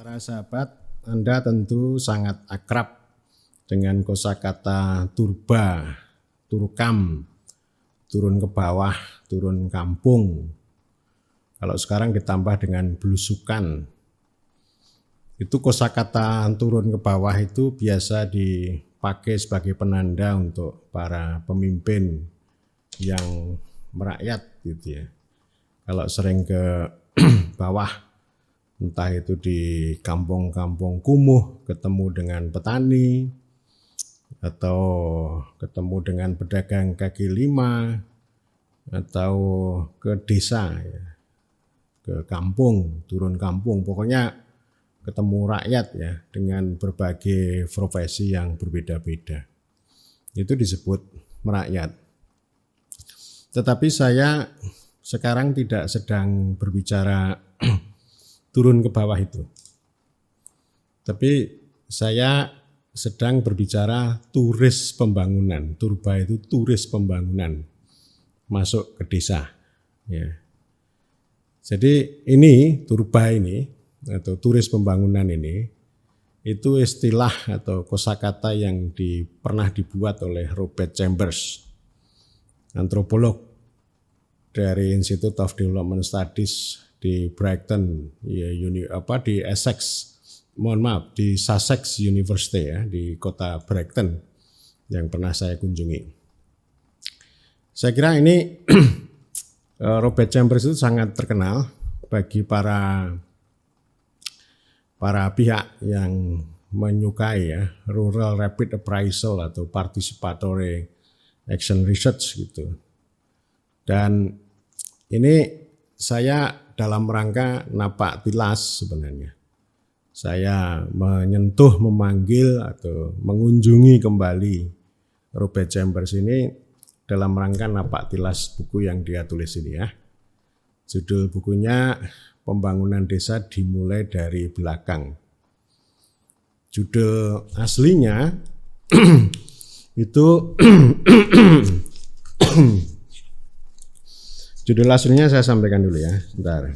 Para sahabat, Anda tentu sangat akrab dengan kosakata turba, turkam, turun ke bawah, turun kampung. Kalau sekarang ditambah dengan belusukan. Itu kosakata turun ke bawah itu biasa dipakai sebagai penanda untuk para pemimpin yang merakyat gitu ya. Kalau sering ke bawah, entah itu di kampung-kampung kumuh ketemu dengan petani atau ketemu dengan pedagang kaki lima atau ke desa ya, ke kampung, turun kampung, pokoknya ketemu rakyat ya dengan berbagai profesi yang berbeda-beda. Itu disebut merakyat. Tetapi saya sekarang tidak sedang berbicara turun ke bawah itu. Tapi saya sedang berbicara turis pembangunan. Turba itu turis pembangunan masuk ke desa. Ya. Jadi ini turba ini atau turis pembangunan ini itu istilah atau kosakata yang pernah dibuat oleh Robert Chambers, antropolog dari Institute of Development Studies di Brighton, ya, di Essex, di Sussex University ya, di kota Brighton yang pernah saya kunjungi. Saya kira ini Robert Chambers itu sangat terkenal bagi para pihak yang menyukai ya rural rapid appraisal atau participatory action research gitu. Dan ini saya dalam rangka napak tilas sebenarnya. Saya menyentuh, memanggil atau mengunjungi kembali Robert Chambers ini dalam rangka napak tilas buku yang dia tulis ini ya. Judul bukunya Pembangunan Desa Dimulai dari Belakang. Judul aslinya itu judul aslinya saya sampaikan dulu ya, sebentar.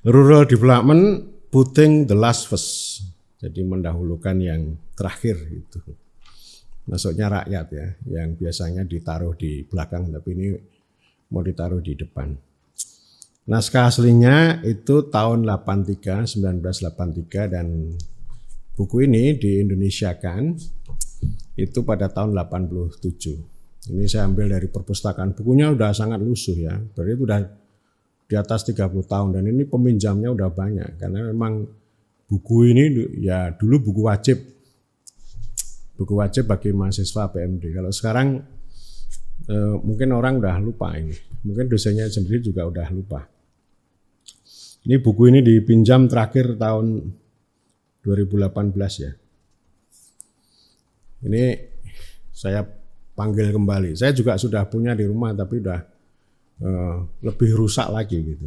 Rural Development Putting the Last First. Jadi mendahulukan yang terakhir itu. Maksudnya rakyat ya, yang biasanya ditaruh di belakang tapi ini mau ditaruh di depan. Naskah aslinya itu tahun 1983 dan buku ini di-Indonesiakan itu pada tahun 87. Ini saya ambil dari perpustakaan, bukunya udah sangat lusuh ya, berarti udah di atas 30 tahun dan ini peminjamnya udah banyak karena memang buku ini ya dulu buku wajib bagi mahasiswa PMD. Kalau sekarang mungkin orang udah lupa ini, mungkin dosennya sendiri juga udah lupa. Ini buku ini dipinjam terakhir tahun 2018 ya. Ini saya panggil kembali. Saya juga sudah punya di rumah tapi udah lebih rusak lagi gitu.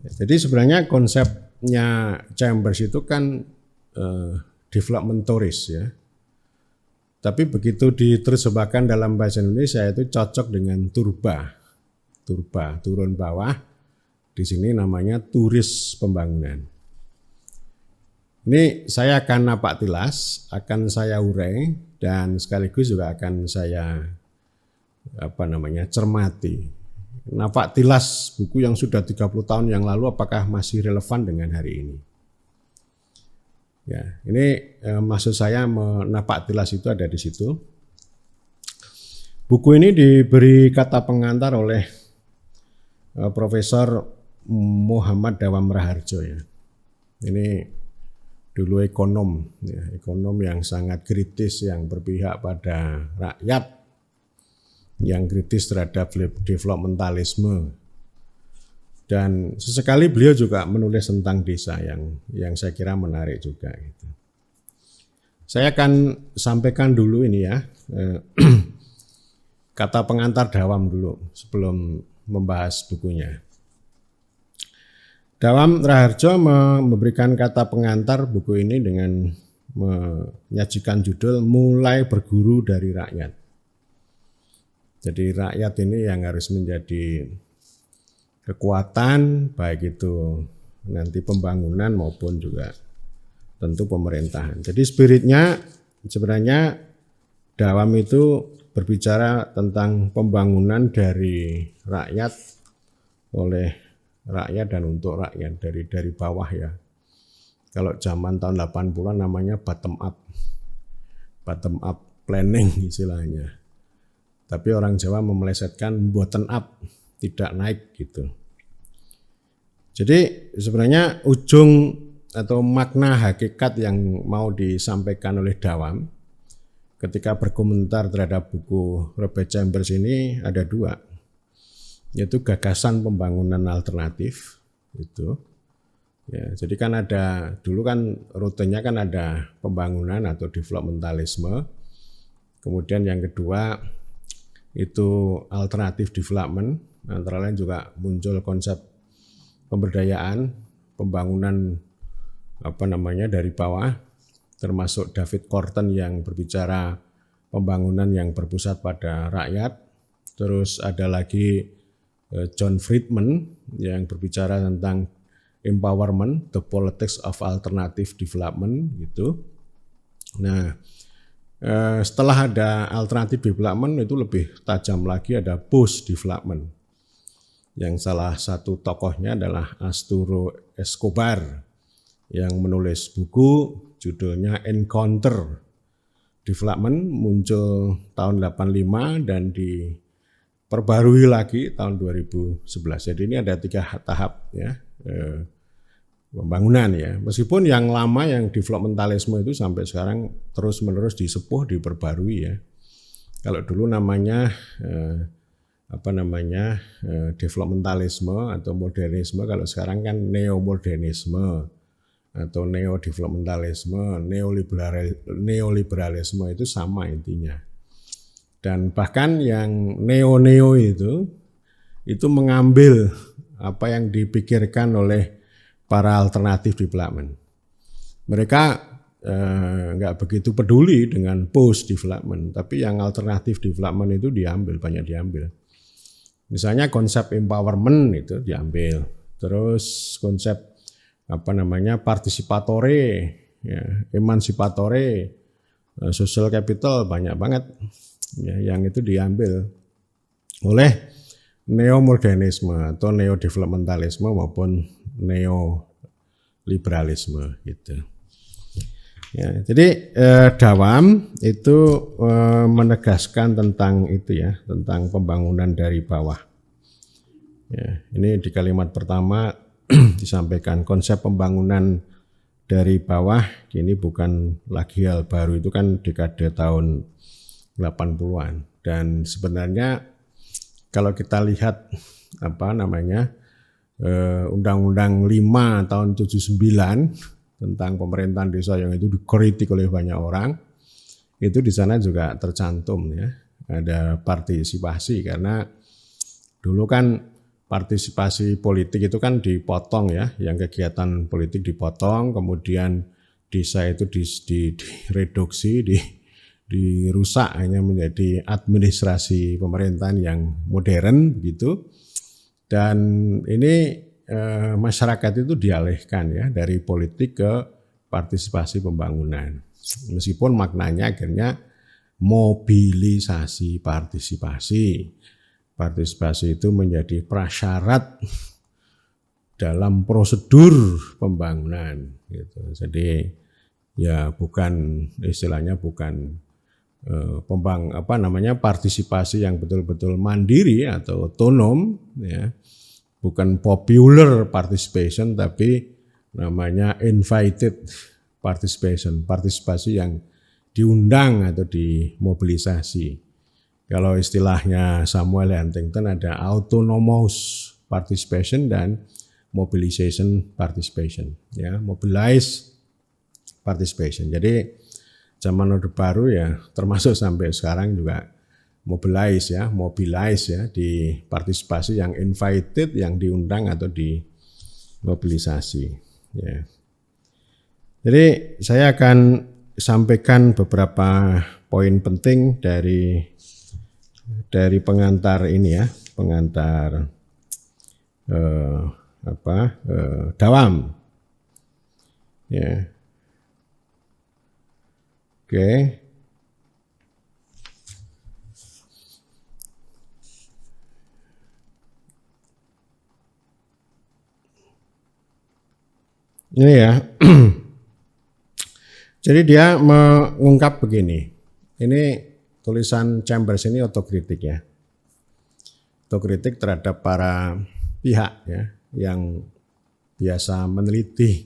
Jadi sebenarnya konsepnya Chambers itu kan developmentoris ya. Tapi begitu diterjemahkan dalam bahasa Indonesia itu cocok dengan turba, turun bawah. Di sini namanya turis pembangunan. Ini saya akan napak tilas, akan saya urai dan sekaligus juga akan saya cermati. Napak tilas buku yang sudah 30 tahun yang lalu apakah masih relevan dengan hari ini. Ya, ini maksud saya menapak tilas itu ada di situ. Buku ini diberi kata pengantar oleh Profesor Muhammad Dawam Raharjo ya. Ini dulu ekonom ya, ekonom yang sangat kritis, yang berpihak pada rakyat, yang kritis terhadap developmentalisme. Dan sesekali beliau juga menulis tentang desa yang saya kira menarik juga gitu. Saya akan sampaikan dulu ini ya, kata pengantar Dawam dulu sebelum membahas bukunya. Dawam Raharjo memberikan kata pengantar buku ini dengan menyajikan judul Mulai Berguru dari Rakyat. Jadi rakyat ini yang harus menjadi kekuatan, baik itu nanti pembangunan maupun juga tentu pemerintahan. Jadi spiritnya sebenarnya Dawam itu berbicara tentang pembangunan dari rakyat, oleh rakyat dan untuk rakyat, dari bawah ya. Kalau zaman tahun 80-an namanya bottom up planning istilahnya. Tapi orang Jawa memelesetkan bottom up, tidak naik gitu. Jadi sebenarnya ujung atau makna hakikat yang mau disampaikan oleh Dawam ketika berkomentar terhadap buku Robert Chambers ini ada dua, yaitu gagasan pembangunan alternatif itu. Ya, jadi kan ada dulu kan rutenya kan ada pembangunan atau developmentalisme. Kemudian yang kedua itu alternatif development, antara lain juga muncul konsep pemberdayaan, pembangunan dari bawah. Termasuk David Korten yang berbicara pembangunan yang berpusat pada rakyat. Terus ada lagi John Friedman yang berbicara tentang empowerment, the politics of alternative development gitu. Nah, setelah ada alternative development itu lebih tajam lagi ada post development. Yang salah satu tokohnya adalah Arturo Escobar yang menulis buku judulnya Encounter Development, muncul tahun 85 dan diperbarui lagi tahun 2011. Jadi ini ada 3 tahap ya pembangunan ya. Meskipun yang lama yang developmentalisme itu sampai sekarang terus-menerus disepuh, diperbarui ya. Kalau dulu namanya developmentalisme atau modernisme, kalau sekarang kan neomodernisme atau neo-developmentalisme, neoliberalisme itu sama intinya. Dan bahkan yang neo-neo itu mengambil apa yang dipikirkan oleh para alternatif development. Mereka nggak begitu peduli dengan post development, tapi yang alternatif development itu banyak diambil. Misalnya konsep empowerment itu diambil, terus konsep partisipatore, ya, emansipatore, social capital banyak banget ya, yang itu diambil oleh neomodernisme atau neodevelopmentalisme maupun neoliberalisme gitu. Ya, jadi Dawam itu menegaskan tentang itu ya, tentang pembangunan dari bawah. Ya, ini di kalimat pertama disampaikan konsep pembangunan dari bawah ini bukan lagi hal baru, itu kan dekade tahun 80-an. Dan sebenarnya kalau kita lihat Undang-Undang 5 tahun 79 tentang pemerintahan desa yang itu dikritik oleh banyak orang, itu di sana juga tercantum ya, ada partisipasi, karena dulu kan partisipasi politik itu kan dipotong ya, yang kegiatan politik dipotong, kemudian desa itu direduksi, dirusak hanya menjadi administrasi pemerintahan yang modern gitu. Dan ini masyarakat itu dialihkan ya dari politik ke partisipasi pembangunan. Meskipun maknanya akhirnya mobilisasi partisipasi. Partisipasi itu menjadi prasyarat dalam prosedur pembangunan gitu. Jadi ya istilahnya bukan partisipasi yang betul-betul mandiri atau otonom ya. Bukan popular participation, tapi namanya invited participation, partisipasi yang diundang atau dimobilisasi. Kalau istilahnya Samuel Huntington ada autonomous participation dan mobilization participation, ya, mobilize participation. Jadi zaman Orde Baru ya, termasuk sampai sekarang juga mobilize ya, di partisipasi yang invited, yang diundang atau dimobilisasi. Ya. Jadi saya akan sampaikan beberapa poin penting dari pengantar ini ya, pengantar Dawam. Ya. Oke. Ini ya. Jadi dia mengungkap begini. Ini tulisan Chambers ini otokritik ya. Otokritik terhadap para pihak ya yang biasa meneliti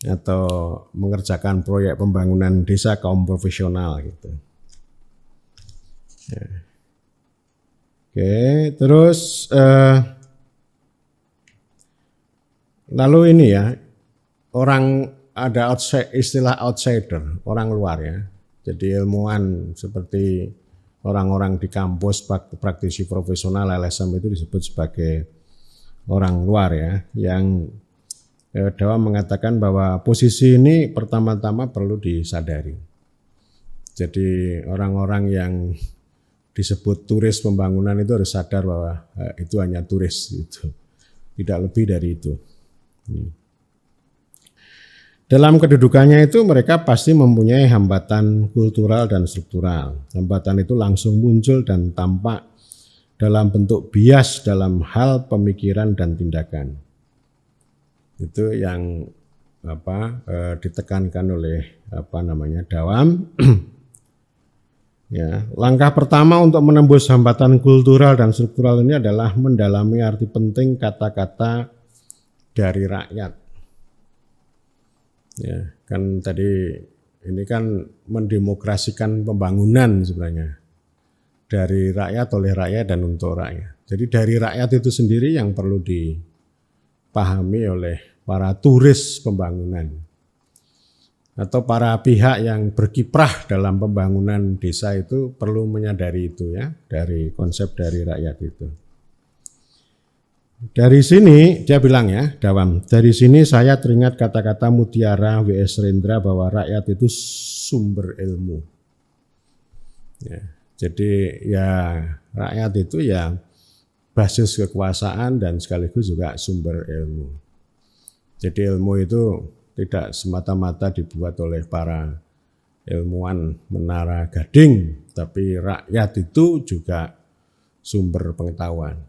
atau mengerjakan proyek pembangunan desa kaum profesional gitu. Ya. Oke, terus lalu ini ya, ada istilah outsider, orang luar ya. Jadi ilmuwan seperti orang-orang di kampus, praktisi profesional LSM itu disebut sebagai orang luar ya, yang Dawam mengatakan bahwa posisi ini pertama-tama perlu disadari. Jadi orang-orang yang disebut turis pembangunan itu harus sadar bahwa itu hanya turis, itu tidak lebih dari itu. Dalam kedudukannya itu mereka pasti mempunyai hambatan kultural dan struktural. Hambatan itu langsung muncul dan tampak dalam bentuk bias dalam hal pemikiran dan tindakan. Itu yang ditekankan oleh Dawam. Ya, langkah pertama untuk menembus hambatan kultural dan struktural ini adalah mendalami arti penting kata-kata dari rakyat. Ya, kan tadi ini kan mendemokrasikan pembangunan sebenarnya dari rakyat, oleh rakyat, dan untuk rakyat. Jadi dari rakyat itu sendiri yang perlu dipahami oleh para turis pembangunan atau para pihak yang berkiprah dalam pembangunan desa itu perlu menyadari itu ya, dari konsep dari rakyat itu. Dari sini dia bilang ya, Dawam, dari sini saya teringat kata-kata Mutiara W.S. Rendra bahwa rakyat itu sumber ilmu. Ya, jadi ya rakyat itu ya basis kekuasaan dan sekaligus juga sumber ilmu. Jadi ilmu itu tidak semata-mata dibuat oleh para ilmuwan menara gading, tapi rakyat itu juga sumber pengetahuan.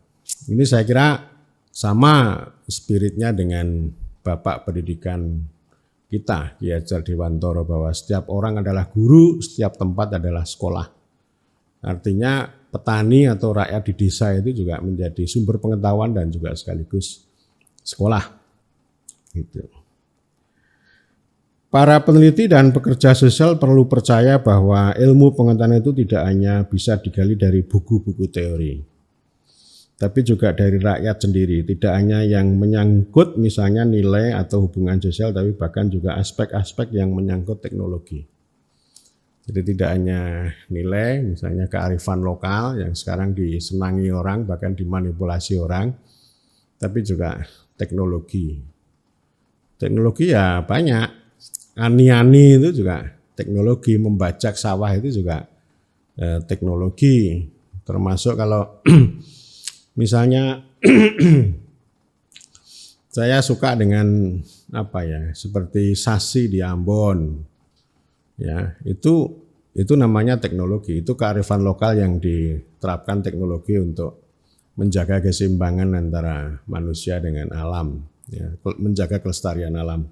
Ini saya kira sama spiritnya dengan Bapak Pendidikan kita, Ki Hajar Dewantoro, bahwa setiap orang adalah guru, setiap tempat adalah sekolah. Artinya petani atau rakyat di desa itu juga menjadi sumber pengetahuan dan juga sekaligus sekolah. Gitu. Para peneliti dan pekerja sosial perlu percaya bahwa ilmu pengetahuan itu tidak hanya bisa digali dari buku-buku teori, tapi juga dari rakyat sendiri. Tidak hanya yang menyangkut misalnya nilai atau hubungan sosial, tapi bahkan juga aspek-aspek yang menyangkut teknologi. Jadi tidak hanya nilai, misalnya kearifan lokal yang sekarang disenangi orang, bahkan dimanipulasi orang, tapi juga teknologi. Teknologi ya banyak. Ani-ani itu juga teknologi, membajak sawah itu juga teknologi. Termasuk kalau misalnya saya suka dengan seperti Sasi di Ambon. Ya, itu namanya teknologi, itu kearifan lokal yang diterapkan teknologi untuk menjaga keseimbangan antara manusia dengan alam, ya, menjaga kelestarian alam.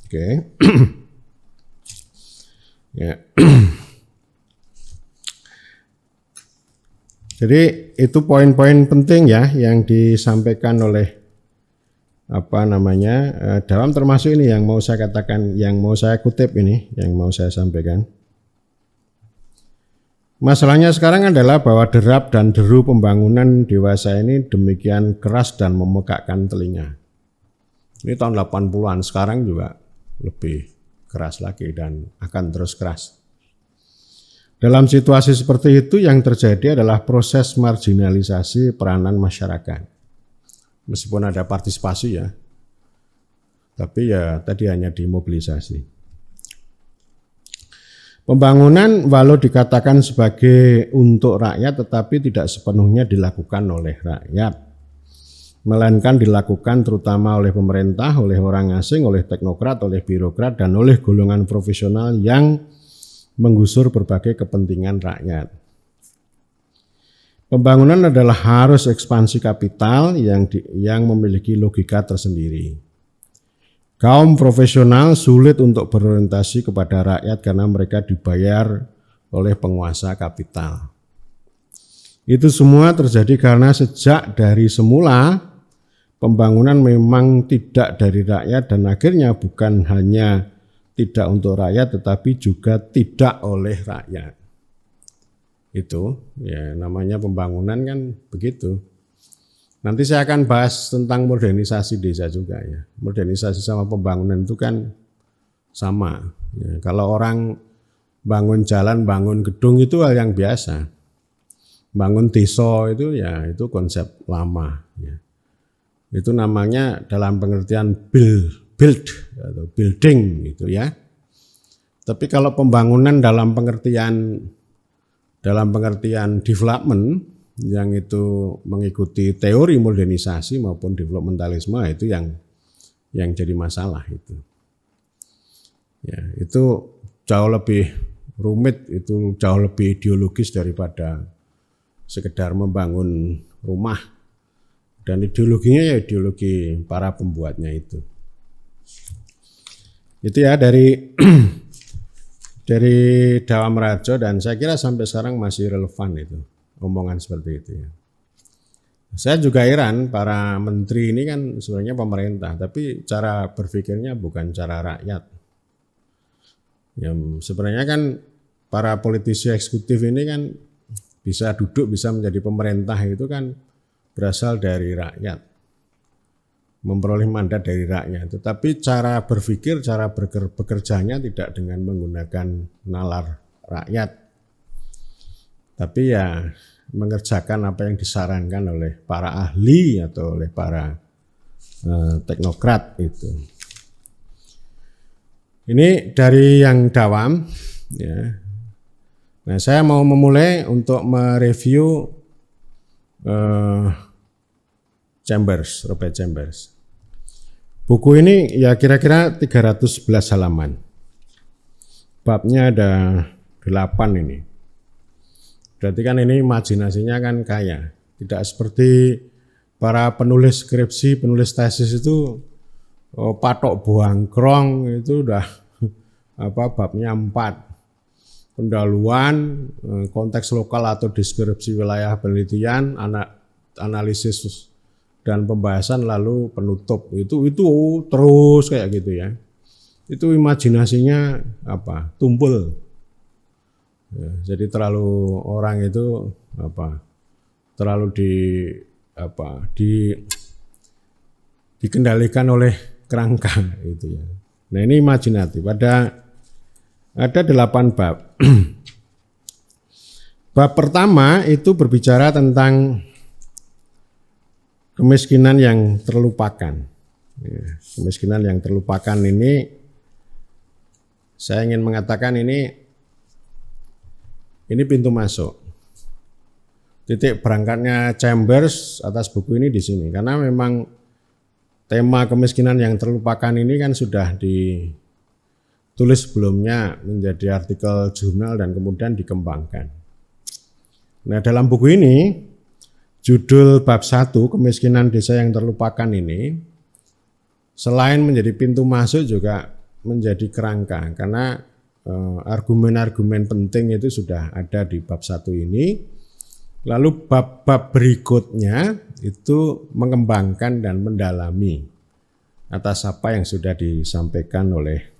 Oke. Ya. Jadi itu poin-poin penting ya yang disampaikan oleh Dawam, termasuk ini yang mau saya katakan, yang mau saya kutip ini, yang mau saya sampaikan. Masalahnya sekarang adalah bahwa derap dan deru pembangunan dewasa ini demikian keras dan memekakkan telinga. Ini tahun 80-an, sekarang juga lebih keras lagi dan akan terus keras. Dalam situasi seperti itu yang terjadi adalah proses marginalisasi peranan masyarakat. Meskipun ada partisipasi ya, tapi ya tadi hanya dimobilisasi. Pembangunan walau dikatakan sebagai untuk rakyat tetapi tidak sepenuhnya dilakukan oleh rakyat. melainkan dilakukan terutama oleh pemerintah, oleh orang asing, oleh teknokrat, oleh birokrat, dan oleh golongan profesional yang menggusur berbagai kepentingan rakyat. Pembangunan adalah harus ekspansi kapital yang memiliki logika tersendiri. Kaum profesional sulit untuk berorientasi kepada rakyat karena mereka dibayar oleh penguasa kapital. Itu semua terjadi karena sejak dari semula pembangunan memang tidak dari rakyat dan akhirnya bukan hanya tidak untuk rakyat tetapi juga tidak oleh rakyat. Itu ya namanya pembangunan kan begitu. Nanti saya akan bahas tentang modernisasi desa juga ya. Modernisasi sama pembangunan itu kan sama. Ya, kalau orang bangun jalan, bangun gedung itu hal yang biasa. Bangun desa itu ya itu konsep lama. Ya. Itu namanya dalam pengertian build atau building gitu ya. Tapi kalau pembangunan dalam pengertian development yang itu mengikuti teori modernisasi maupun developmentalisme itu yang jadi masalah itu. Ya, itu jauh lebih rumit, itu jauh lebih ideologis daripada sekedar membangun rumah. Dan ideologinya ya ideologi para pembuatnya itu. Itu ya dari Dawam Rajo, dan saya kira sampai sekarang masih relevan itu omongan seperti itu ya. Saya juga heran para menteri ini kan sebenarnya pemerintah, tapi cara berpikirnya bukan cara rakyat. Ya, sebenarnya kan para politisi eksekutif ini kan bisa duduk, bisa menjadi pemerintah itu kan berasal dari rakyat, memperoleh mandat dari rakyat. Tetapi cara berpikir, cara bekerjanya tidak dengan menggunakan nalar rakyat, tapi ya mengerjakan apa yang disarankan oleh para ahli atau oleh para teknokrat itu. Ini dari yang Dawam ya. Nah, saya mau memulai untuk mereview Robert Chambers. Buku ini ya kira-kira 311 halaman. Babnya ada 8 ini. Berarti kan ini imajinasinya kan kaya. Tidak seperti para penulis skripsi, penulis tesis itu patok buangkrong itu udah babnya 4. Pendahuluan, konteks lokal atau deskripsi wilayah penelitian, analisis dan pembahasan, lalu penutup. Itu terus kayak gitu ya. Itu imajinasinya tumpul. Ya, jadi terlalu orang itu terlalu dikendalikan oleh kerangka itu ya. Nah, ini imajinatif. Ada 8 bab. Bab pertama itu berbicara tentang kemiskinan yang terlupakan. Ya, kemiskinan yang terlupakan ini, saya ingin mengatakan ini pintu masuk. Titik berangkatnya Chambers atas buku ini di sini, karena memang tema kemiskinan yang terlupakan ini kan sudah ditulis sebelumnya menjadi artikel jurnal dan kemudian dikembangkan. Nah, dalam buku ini judul bab 1 kemiskinan desa yang terlupakan ini selain menjadi pintu masuk juga menjadi kerangka, karena argumen-argumen penting itu sudah ada di bab 1 ini. Lalu bab-bab berikutnya itu mengembangkan dan mendalami atas apa yang sudah disampaikan oleh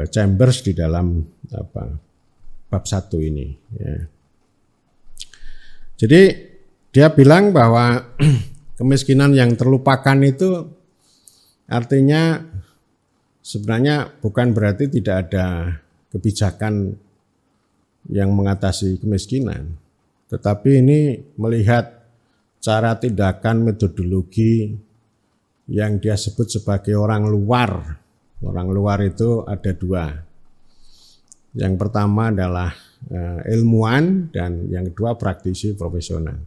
Chambers di dalam bab 1 ini ya. Jadi dia bilang bahwa kemiskinan yang terlupakan itu artinya sebenarnya bukan berarti tidak ada kebijakan yang mengatasi kemiskinan, tetapi ini melihat cara tindakan metodologi yang dia sebut sebagai orang luar. Orang luar itu ada 2. Yang pertama adalah ilmuwan dan yang kedua praktisi profesional.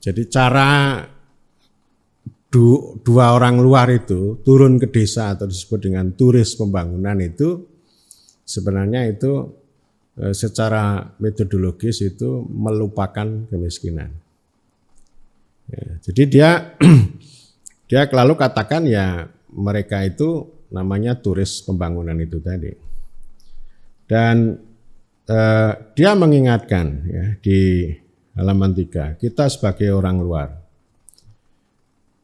Jadi cara dua orang luar itu turun ke desa atau disebut dengan turis pembangunan itu sebenarnya itu secara metodologis itu melupakan kemiskinan. Ya, jadi dia lalu katakan ya mereka itu namanya turis pembangunan itu tadi. Dan dia mengingatkan ya di halaman 3, kita sebagai orang luar.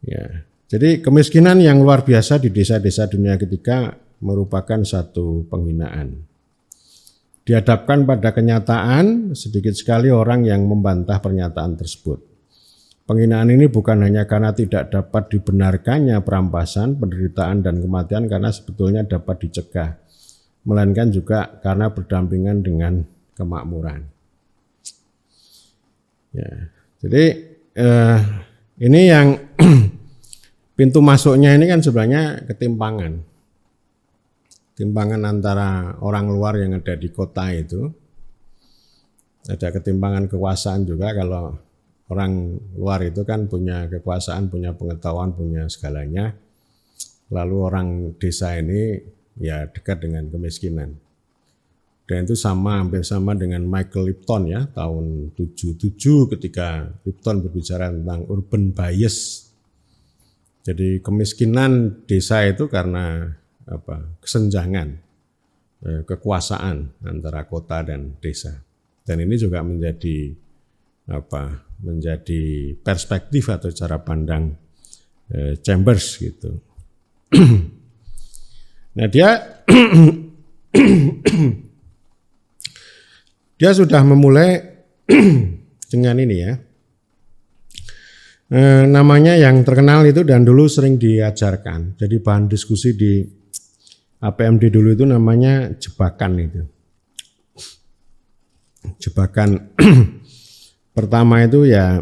Ya, jadi kemiskinan yang luar biasa di desa-desa dunia ketiga merupakan satu penghinaan. Dihadapkan pada kenyataan, sedikit sekali orang yang membantah pernyataan tersebut. Penghinaan ini bukan hanya karena tidak dapat dibenarkannya perampasan, penderitaan, dan kematian karena sebetulnya dapat dicegah, melainkan juga karena berdampingan dengan kemakmuran. Ya, jadi ini yang pintu masuknya ini kan sebenarnya ketimpangan antara orang luar yang ada di kota itu. Ada ketimpangan kekuasaan juga, kalau orang luar itu kan punya kekuasaan, punya pengetahuan, punya segalanya. Lalu orang desa ini ya dekat dengan kemiskinan. Dan itu hampir sama dengan Michael Lipton ya, tahun 77 ketika Lipton berbicara tentang urban bias. Jadi kemiskinan desa itu karena kesenjangan kekuasaan antara kota dan desa. Dan ini juga menjadi perspektif atau cara pandang Chambers gitu. Nah dia sudah memulai dengan ini ya. Namanya yang terkenal itu dan dulu sering diajarkan. Jadi bahan diskusi di APMD dulu itu namanya jebakan itu. Jebakan pertama itu ya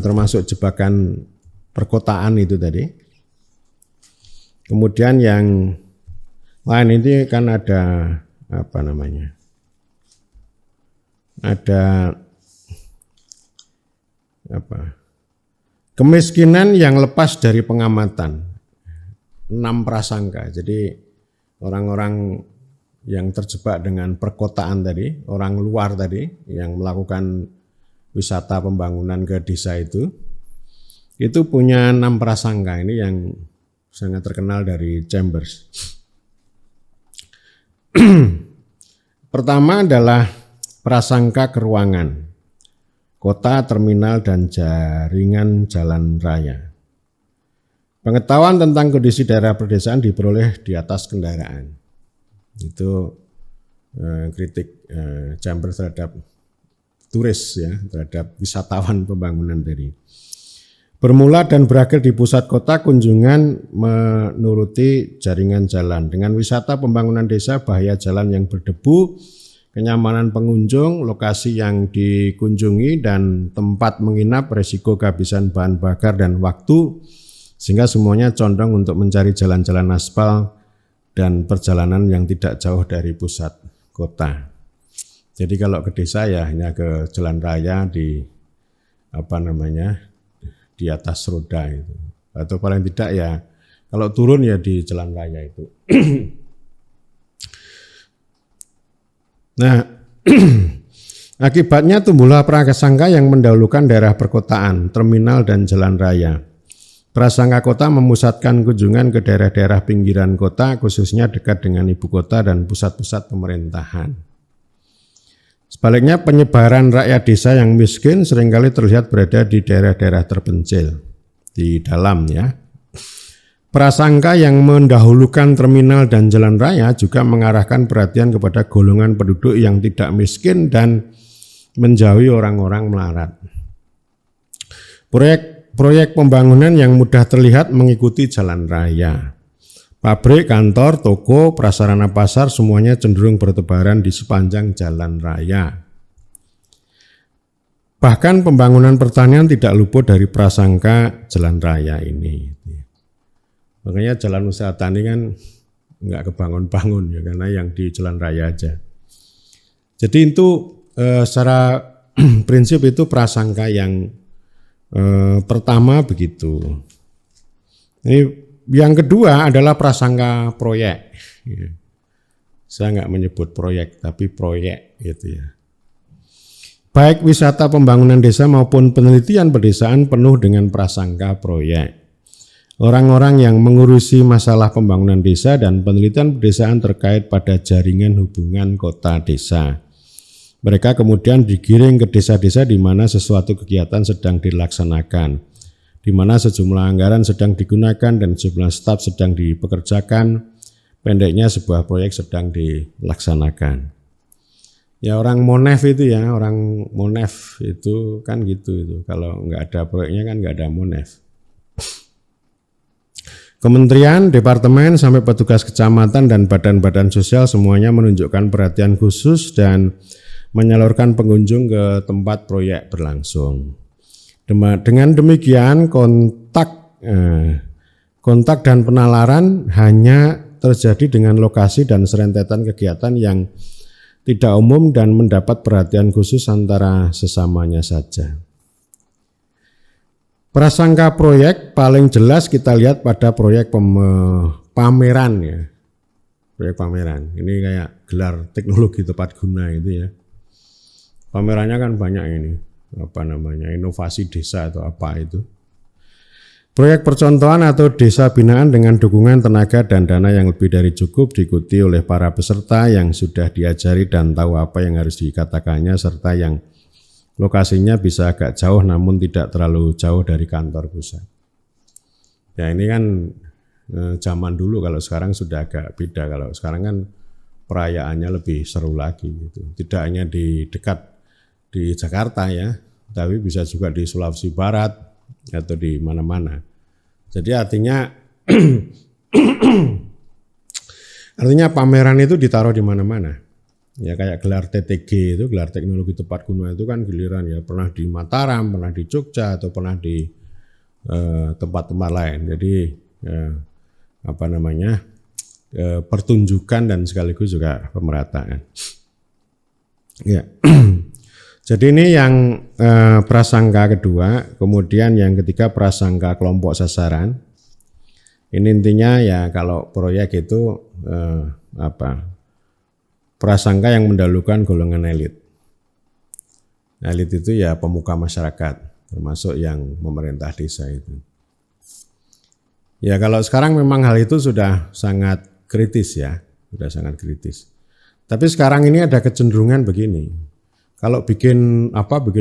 termasuk jebakan perkotaan itu tadi. Kemudian yang lain ini kan ada ada kemiskinan yang lepas dari pengamatan, 6 prasangka. Jadi orang-orang yang terjebak dengan perkotaan tadi, orang luar tadi yang melakukan wisata pembangunan ke desa itu punya 6 prasangka. Ini yang sangat terkenal dari Chambers. Pertama adalah prasangka keruangan, kota, terminal, dan jaringan jalan raya. Pengetahuan tentang kondisi daerah perdesaan diperoleh di atas kendaraan. Itu kritik Chambers terhadap turis ya, terhadap wisatawan pembangunan tadi. Bermula dan berakhir di pusat kota, kunjungan menuruti jaringan jalan. Dengan wisata pembangunan desa, bahaya jalan yang berdebu, kenyamanan pengunjung, lokasi yang dikunjungi, dan tempat menginap, resiko kehabisan bahan bakar dan waktu, sehingga semuanya condong untuk mencari jalan-jalan aspal dan perjalanan yang tidak jauh dari pusat kota. Jadi kalau ke desa ya hanya ke jalan raya di di atas roda itu, atau paling tidak ya kalau turun ya di jalan raya itu. Nah, akibatnya tumbuhlah prasangka yang mendahulukan daerah perkotaan, terminal, dan jalan raya. Prasangka kota memusatkan kunjungan ke daerah-daerah pinggiran kota, khususnya dekat dengan ibu kota dan pusat-pusat pemerintahan. Sebaliknya, penyebaran rakyat desa yang miskin seringkali terlihat berada di daerah-daerah terpencil, di dalam ya. Prasangka yang mendahulukan terminal dan jalan raya juga mengarahkan perhatian kepada golongan penduduk yang tidak miskin dan menjauhi orang-orang melarat. Proyek pembangunan yang mudah terlihat mengikuti jalan raya. Pabrik, kantor, toko, prasarana pasar semuanya cenderung bertebaran di sepanjang jalan raya. Bahkan pembangunan pertanian tidak luput dari prasangka jalan raya ini. Makanya jalan usaha tani kan nggak kebangun-bangun ya, karena yang di jalan raya aja. Jadi itu secara prinsip itu prasangka yang pertama begitu. Ini yang kedua adalah prasangka proyek. Saya nggak menyebut proyek, tapi proyek gitu ya. Baik wisata pembangunan desa maupun penelitian pedesaan penuh dengan prasangka proyek. Orang-orang yang mengurusi masalah pembangunan desa dan penelitian pedesaan terkait pada jaringan hubungan kota desa. Mereka kemudian digiring ke desa-desa di mana sesuatu kegiatan sedang dilaksanakan, di mana sejumlah anggaran sedang digunakan dan sejumlah staf sedang dipekerjakan, pendeknya sebuah proyek sedang dilaksanakan. Ya orang Monef itu ya, orang Monef itu kan gitu itu. Kalau nggak ada proyeknya kan nggak ada Monef. Kementerian, departemen, sampai petugas kecamatan dan badan-badan sosial semuanya menunjukkan perhatian khusus dan menyalurkan pengunjung ke tempat proyek berlangsung. Dengan demikian kontak dan penalaran hanya terjadi dengan lokasi dan serentetan kegiatan yang tidak umum dan mendapat perhatian khusus antara sesamanya saja. Prasangka proyek paling jelas kita lihat pada proyek pameran ya. Proyek pameran. Ini kayak gelar teknologi tepat guna itu ya. Pamerannya kan banyak ini. Inovasi desa atau apa itu. Proyek percontohan atau desa binaan dengan dukungan tenaga dan dana yang lebih dari cukup diikuti oleh para peserta yang sudah diajari dan tahu apa yang harus dikatakannya serta yang lokasinya bisa agak jauh namun tidak terlalu jauh dari kantor pusat. Ya ini kan zaman dulu, kalau sekarang sudah agak beda. Kalau sekarang kan perayaannya lebih seru lagi gitu. Tidak hanya di dekat di Jakarta ya, tapi bisa juga di Sulawesi Barat atau di mana-mana. Jadi artinya pameran itu ditaruh di mana-mana. Ya kayak gelar TTG itu, gelar teknologi tepat guna itu kan giliran ya pernah di Mataram, pernah di Jogja atau pernah di tempat-tempat lain. Jadi pertunjukan dan sekaligus juga pemerataan. Ya. Jadi ini yang prasangka kedua, kemudian yang ketiga prasangka kelompok sasaran. Ini intinya ya kalau proyek itu prasangka yang mendahulukan golongan elit. Elit itu ya pemuka masyarakat, termasuk yang memerintah desa itu. Ya kalau sekarang memang hal itu sudah sangat kritis ya, sudah sangat kritis. Tapi sekarang ini ada kecenderungan begini. Kalau bikin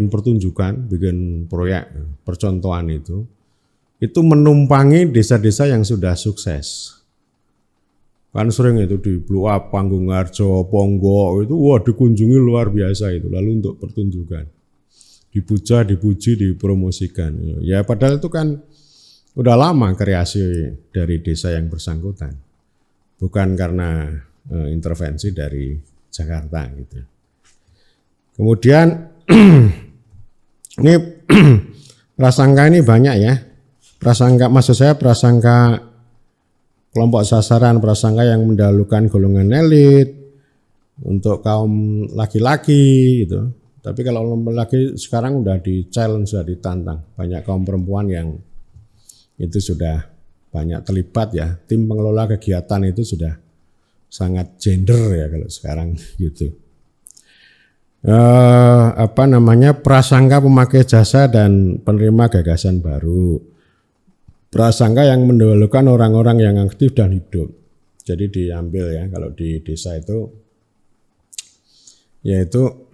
pertunjukan, bikin proyek percontohan itu menumpangi desa-desa yang sudah sukses. Kan sering itu di blow up Panggung Harjo, Ponggo itu dikunjungi luar biasa itu, lalu untuk pertunjukan. Dipuja, dipuji, dipromosikan. Ya padahal itu kan udah lama kreasi dari desa yang bersangkutan. Bukan karena intervensi dari Jakarta gitu. Kemudian ini prasangka ini banyak ya. Prasangka maksud saya prasangka kelompok sasaran, prasangka yang mendahulukan golongan elit untuk kaum laki-laki gitu. Tapi kalau laki sekarang udah di challenge, sudah ditantang. Banyak kaum perempuan yang itu sudah banyak terlibat ya. Tim pengelola kegiatan itu sudah sangat gender ya kalau sekarang gitu. Prasangka pemakai jasa dan penerima gagasan baru. Prasangka yang mendahulukan orang-orang yang aktif dan hidup. Jadi diambil ya kalau di desa itu, yaitu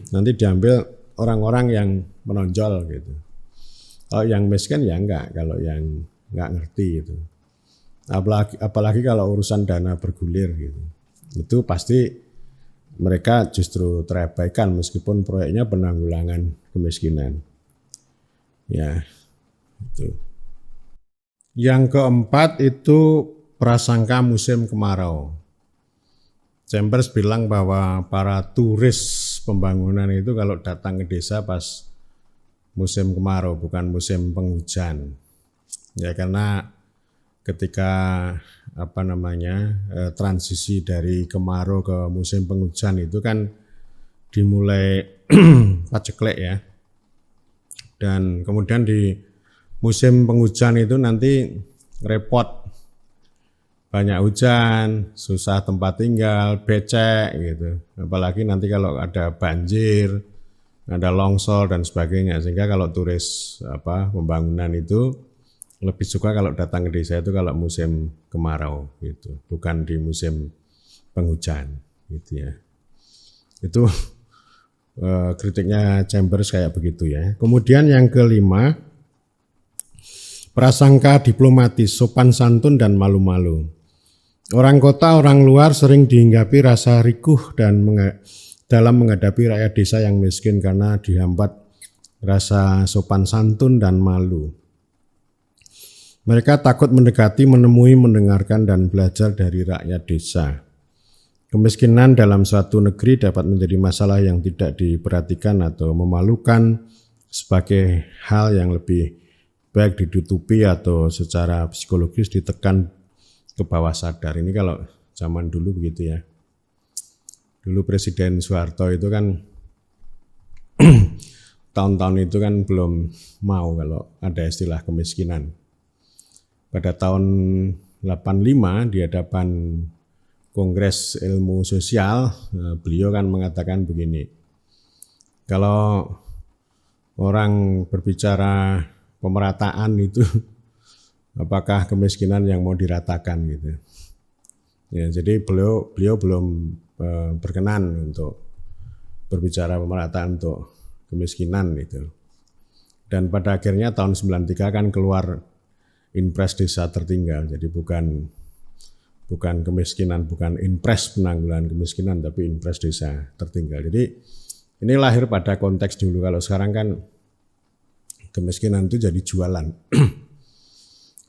nanti diambil orang-orang yang menonjol gitu. Kalau yang miskin ya enggak, kalau yang enggak ngerti gitu. Apalagi kalau urusan dana bergulir gitu. Itu pasti mereka justru terabaikan meskipun proyeknya penanggulangan kemiskinan. Ya, itu. Yang keempat itu prasangka musim kemarau. Chambers bilang bahwa para turis pembangunan itu kalau datang ke desa pas musim kemarau, bukan musim penghujan. Ya karena ketika transisi dari kemarau ke musim penghujan itu kan dimulai paceklik ya. Dan kemudian di musim penghujan itu nanti repot, banyak hujan, susah tempat tinggal, becek gitu. Apalagi nanti kalau ada banjir, ada longsor dan sebagainya. Sehingga kalau turis pembangunan itu lebih suka kalau datang ke desa itu kalau musim kemarau gitu, bukan di musim penghujan gitu ya. Itu kritiknya Chambers kayak begitu ya. Kemudian yang kelima, prasangka diplomatis, sopan santun dan malu-malu. Orang kota, orang luar sering dihinggapi rasa rikuh dan dalam menghadapi rakyat desa yang miskin karena dihambat rasa sopan santun dan malu. Mereka takut mendekati, menemui, mendengarkan dan belajar dari rakyat desa. Kemiskinan dalam suatu negeri dapat menjadi masalah yang tidak diperhatikan atau memalukan sebagai hal yang lebih baik ditutupi atau secara psikologis ditekan ke bawah sadar. Ini kalau zaman dulu begitu ya. Dulu Presiden Soeharto itu kan tahun-tahun itu kan belum mau kalau ada istilah kemiskinan. Pada tahun 85 di hadapan Kongres Ilmu Sosial, beliau kan mengatakan begini, kalau orang berbicara pemerataan itu, apakah kemiskinan yang mau diratakan gitu. Ya, jadi beliau belum berkenan untuk berbicara pemerataan untuk kemiskinan itu. Dan pada akhirnya tahun 93 kan keluar Inpres Desa Tertinggal, jadi bukan kemiskinan, bukan Inpres penanggulangan kemiskinan, tapi Inpres Desa Tertinggal. Jadi ini lahir pada konteks dulu. Kalau sekarang kan kemiskinan itu jadi jualan.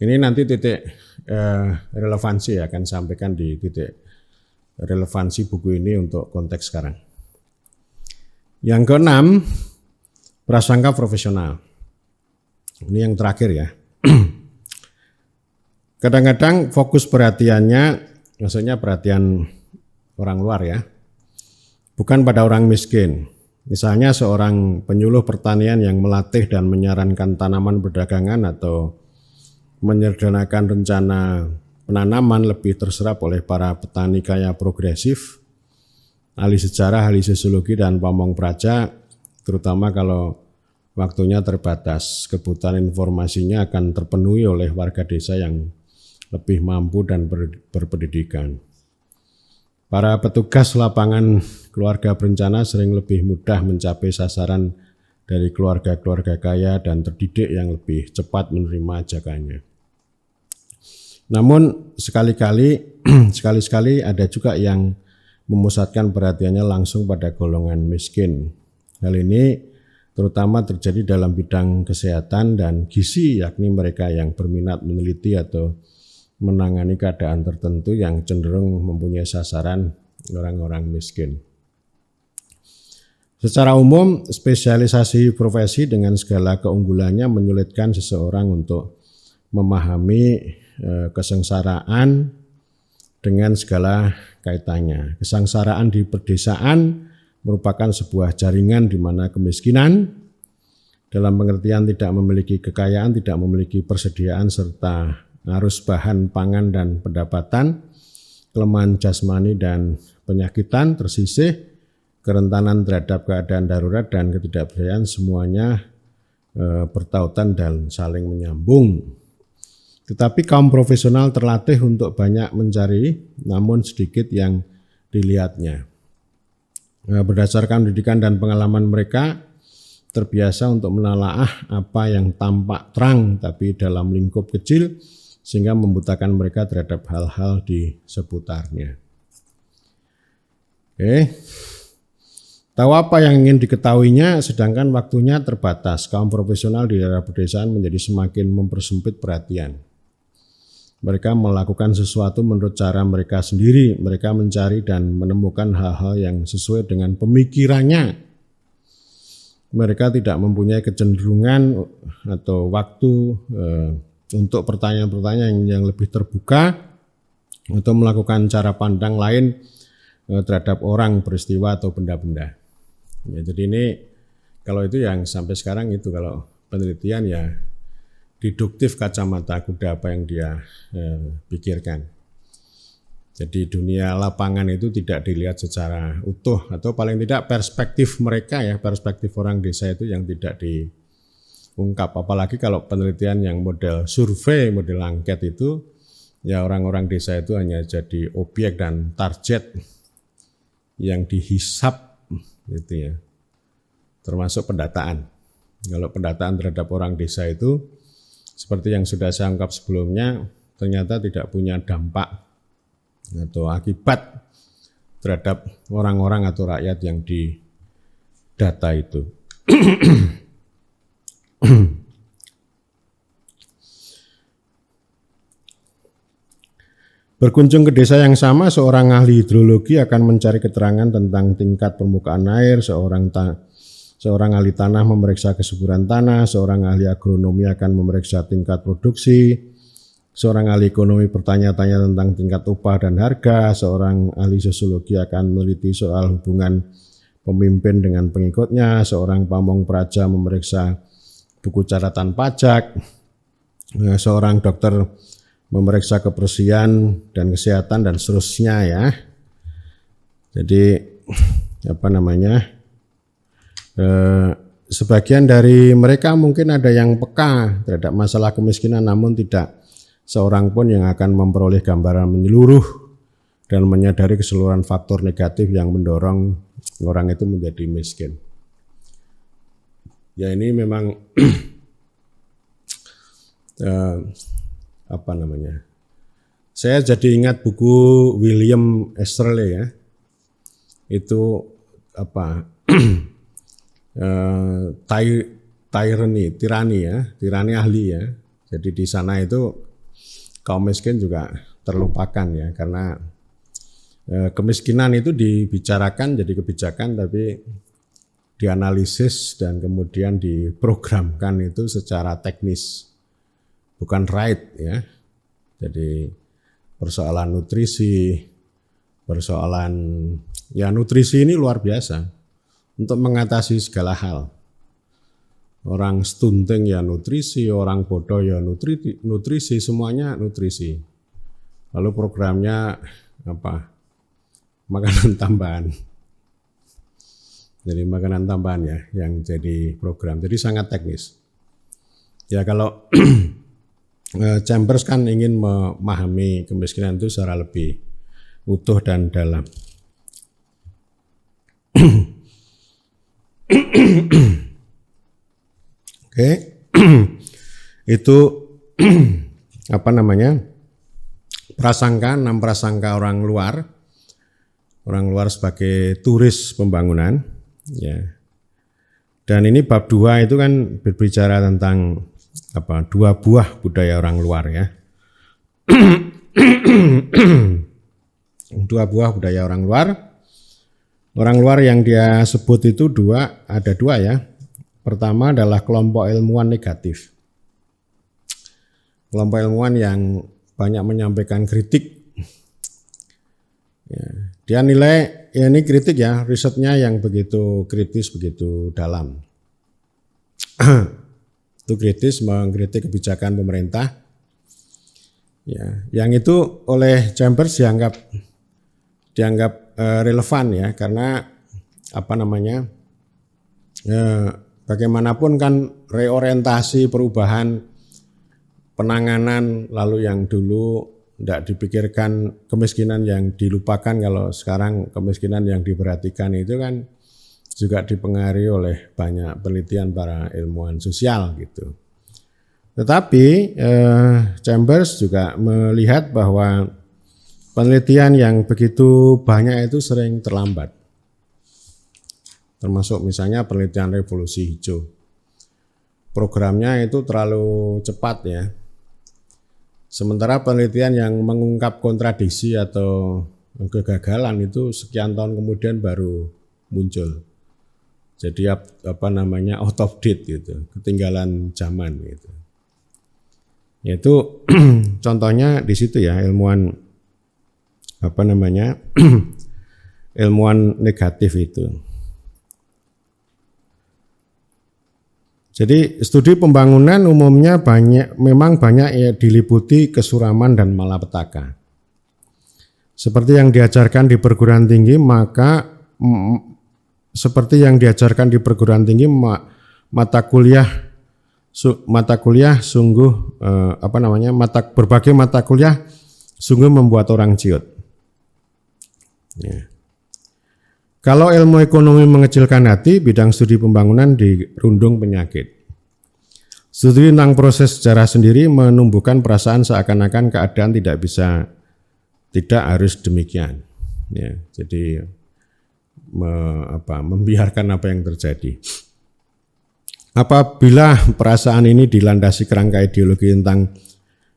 Ini nanti titik relevansi ya, akan sampaikan di titik relevansi buku ini untuk konteks sekarang. Yang keenam, prasangka profesional. Ini yang terakhir ya. Kadang-kadang fokus perhatiannya, maksudnya perhatian orang luar ya, bukan pada orang miskin. Misalnya seorang penyuluh pertanian yang melatih dan menyarankan tanaman perdagangan atau menyederhanakan rencana penanaman lebih terserap oleh para petani kaya progresif, ahli sejarah, ahli sosiologi, dan pamong praja, terutama kalau waktunya terbatas. Kebutuhan informasinya akan terpenuhi oleh warga desa yang lebih mampu dan berpendidikan. Para petugas lapangan keluarga berencana sering lebih mudah mencapai sasaran dari keluarga-keluarga kaya dan terdidik yang lebih cepat menerima ajakannya. Namun sekali-sekali ada juga yang memusatkan perhatiannya langsung pada golongan miskin. Hal ini terutama terjadi dalam bidang kesehatan dan gizi, yakni mereka yang berminat meneliti atau menangani keadaan tertentu yang cenderung mempunyai sasaran orang-orang miskin. Secara umum, spesialisasi profesi dengan segala keunggulannya menyulitkan seseorang untuk memahami kesengsaraan dengan segala kaitannya. Kesengsaraan di pedesaan merupakan sebuah jaringan di mana kemiskinan dalam pengertian tidak memiliki kekayaan, tidak memiliki persediaan, serta arus bahan pangan dan pendapatan, kelemahan jasmani dan penyakitan tersisih, kerentanan terhadap keadaan darurat dan ketidakberdayaan, semuanya bertautan dan saling menyambung. Tetapi kaum profesional terlatih untuk banyak mencari, namun sedikit yang dilihatnya. Berdasarkan pendidikan dan pengalaman mereka, terbiasa untuk menelaah apa yang tampak terang tapi dalam lingkup kecil, sehingga membutakan mereka terhadap hal-hal di seputarnya. Tahu apa yang ingin diketahuinya, sedangkan waktunya terbatas. Kaum profesional di daerah pedesaan menjadi semakin mempersempit perhatian. Mereka melakukan sesuatu menurut cara mereka sendiri. Mereka mencari dan menemukan hal-hal yang sesuai dengan pemikirannya. Mereka tidak mempunyai kecenderungan atau waktu untuk pertanyaan-pertanyaan yang lebih terbuka atau melakukan cara pandang lain terhadap orang, peristiwa, atau benda-benda. Ya, jadi ini kalau itu yang sampai sekarang itu kalau penelitian ya deduktif kacamata kuda apa yang dia pikirkan. Jadi dunia lapangan itu tidak dilihat secara utuh atau paling tidak perspektif mereka ya, perspektif orang desa itu yang tidak diungkap. Apalagi kalau penelitian yang model survei, model angket itu ya orang-orang desa itu hanya jadi objek dan target yang dihisap gitu ya. Termasuk pendataan. Kalau pendataan terhadap orang desa itu seperti yang sudah saya ungkap sebelumnya ternyata tidak punya dampak atau akibat terhadap orang-orang atau rakyat yang didata itu. Berkunjung ke desa yang sama, seorang ahli hidrologi akan mencari keterangan tentang tingkat permukaan air, seorang ahli tanah memeriksa kesuburan tanah, seorang ahli agronomi akan memeriksa tingkat produksi, seorang ahli ekonomi bertanya-tanya tentang tingkat upah dan harga, seorang ahli sosiologi akan meneliti soal hubungan pemimpin dengan pengikutnya, seorang pamong praja memeriksa buku catatan pajak, seorang dokter memeriksa kebersihan dan kesehatan dan seterusnya ya. Jadi sebagian dari mereka mungkin ada yang peka terhadap masalah kemiskinan namun tidak seorang pun yang akan memperoleh gambaran menyeluruh dan menyadari keseluruhan faktor negatif yang mendorong orang itu menjadi miskin. Ya ini memang saya jadi ingat buku William Easterly ya. Itu tirani ahli ya. Jadi di sana itu kaum miskin juga terlupakan ya, karena kemiskinan itu dibicarakan jadi kebijakan tapi dianalisis dan kemudian diprogramkan itu secara teknis, bukan right ya. Jadi persoalan nutrisi ini luar biasa untuk mengatasi segala hal. Orang stunting ya nutrisi, orang bodoh ya nutrisi, semuanya nutrisi. Lalu programnya makanan tambahan. Jadi makanan tambahan ya yang jadi program. Jadi sangat teknis. Ya kalau Chambers kan ingin memahami kemiskinan itu secara lebih utuh dan dalam. Oke, itu prasangka, 6 prasangka orang luar sebagai turis pembangunan, ya. Dan ini bab 2 itu kan berbicara tentang 2 buah budaya orang luar ya. 2 buah budaya orang luar. Orang luar yang dia sebut itu ada dua ya. Pertama adalah kelompok ilmuwan negatif. Kelompok ilmuwan yang banyak menyampaikan kritik. Ya, dia nilai ya ini kritik ya, risetnya yang begitu kritis, begitu dalam. Itu kritis mengkritik kebijakan pemerintah. Ya, yang itu oleh Chambers dianggap relevan ya, karena bagaimanapun kan reorientasi perubahan penanganan, lalu yang dulu tidak dipikirkan kemiskinan yang dilupakan, kalau sekarang kemiskinan yang diperhatikan itu kan juga dipengaruhi oleh banyak penelitian para ilmuwan sosial gitu. Tetapi Chambers juga melihat bahwa penelitian yang begitu banyak itu sering terlambat. Termasuk misalnya penelitian revolusi hijau. Programnya itu terlalu cepat ya. Sementara penelitian yang mengungkap kontradiksi atau kegagalan itu sekian tahun kemudian baru muncul. Jadi out of date gitu, ketinggalan zaman gitu. Yaitu contohnya di situ ya, ilmuwan ilmuwan negatif itu. Jadi studi pembangunan umumnya memang banyak ya diliputi kesuraman dan malapetaka. Seperti yang diajarkan di perguruan tinggi, berbagai mata kuliah sungguh membuat orang ciut. Ya. Kalau ilmu ekonomi mengecilkan hati, bidang studi pembangunan dirundung penyakit. Studi tentang proses sejarah sendiri menumbuhkan perasaan seakan-akan keadaan tidak harus demikian. Ya, jadi membiarkan apa yang terjadi. Apabila perasaan ini dilandasi kerangka ideologi tentang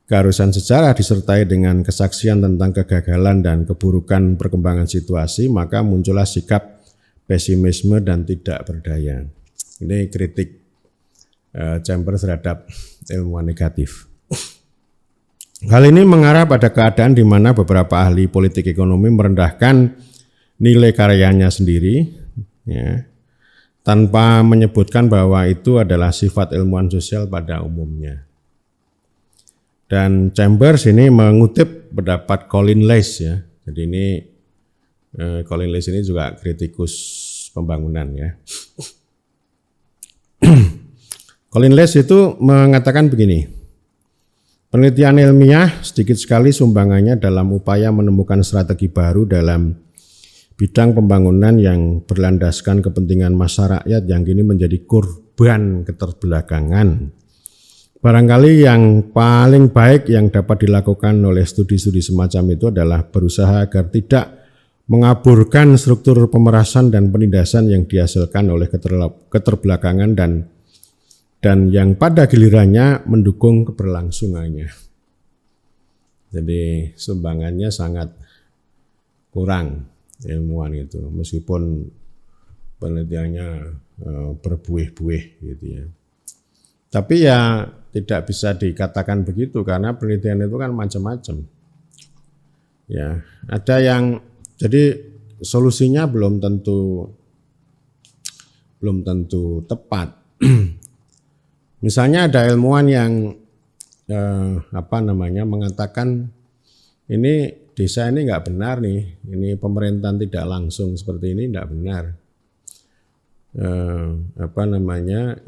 keharusan sejarah disertai dengan kesaksian tentang kegagalan dan keburukan perkembangan situasi, maka muncullah sikap pesimisme dan tidak berdaya. Ini kritik Chambers terhadap ilmuwan negatif. Hal ini mengarah pada keadaan di mana beberapa ahli politik ekonomi merendahkan nilai karyanya sendiri, ya, tanpa menyebutkan bahwa itu adalah sifat ilmuwan sosial pada umumnya. Dan Chambers ini mengutip pendapat Colin Leys, ya. Jadi ini Colin Leys ini juga kritikus pembangunan, ya. Colin Leys itu mengatakan begini, penelitian ilmiah sedikit sekali sumbangannya dalam upaya menemukan strategi baru dalam bidang pembangunan yang berlandaskan kepentingan masyarakat yang kini menjadi korban keterbelakangan. Barangkali yang paling baik yang dapat dilakukan oleh studi-studi semacam itu adalah berusaha agar tidak mengaburkan struktur pemerasan dan penindasan yang dihasilkan oleh keterbelakangan dan yang pada gilirannya mendukung keberlangsungannya. Jadi sumbangannya sangat kurang ilmuwan itu, meskipun penelitiannya berbuih-buih gitu ya. Tapi ya tidak bisa dikatakan begitu karena penelitian itu kan macam-macam. Ya, ada yang jadi solusinya belum tentu tepat. Misalnya ada ilmuwan yang mengatakan ini desa ini nggak benar nih, ini pemerintahan tidak langsung seperti ini nggak benar.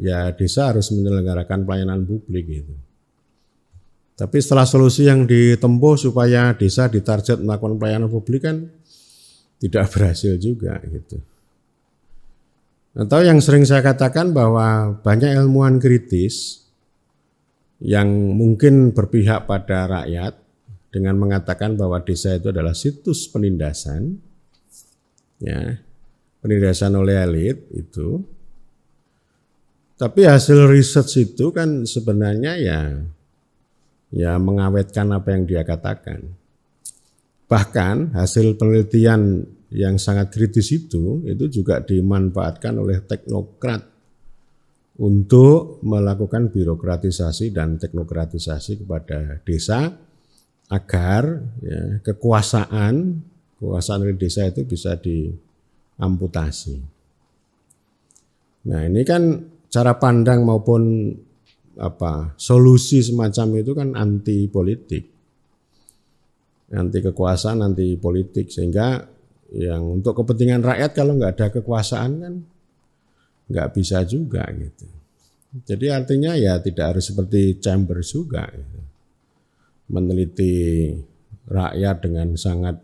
Ya desa harus menyelenggarakan pelayanan publik gitu. Tapi setelah solusi yang ditempuh supaya desa ditarget melakukan pelayanan publik kan tidak berhasil juga gitu. Atau yang sering saya katakan bahwa banyak ilmuwan kritis yang mungkin berpihak pada rakyat dengan mengatakan bahwa desa itu adalah situs penindasan, ya. Penindasan oleh elit itu, tapi hasil riset itu kan sebenarnya ya mengawetkan apa yang dia katakan. Bahkan hasil penelitian yang sangat kritis itu juga dimanfaatkan oleh teknokrat untuk melakukan birokratisasi dan teknokratisasi kepada desa agar ya, kekuasaan di desa itu bisa amputasi. Nah ini kan cara pandang maupun solusi semacam itu kan anti politik, anti kekuasaan, anti politik, sehingga yang untuk kepentingan rakyat kalau nggak ada kekuasaan kan nggak bisa juga gitu. Jadi artinya ya tidak harus seperti Chambers juga gitu. Meneliti rakyat dengan sangat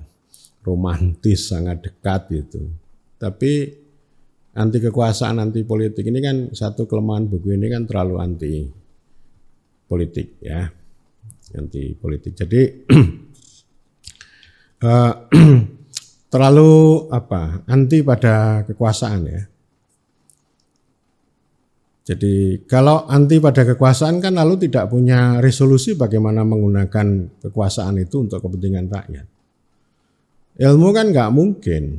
romantis, sangat dekat gitu. Tapi anti kekuasaan, anti politik ini kan satu kelemahan buku ini kan terlalu anti politik ya, anti politik. Jadi terlalu anti pada kekuasaan ya. Jadi kalau anti pada kekuasaan kan lalu tidak punya resolusi bagaimana menggunakan kekuasaan itu untuk kepentingan rakyat. Ilmu kan nggak mungkin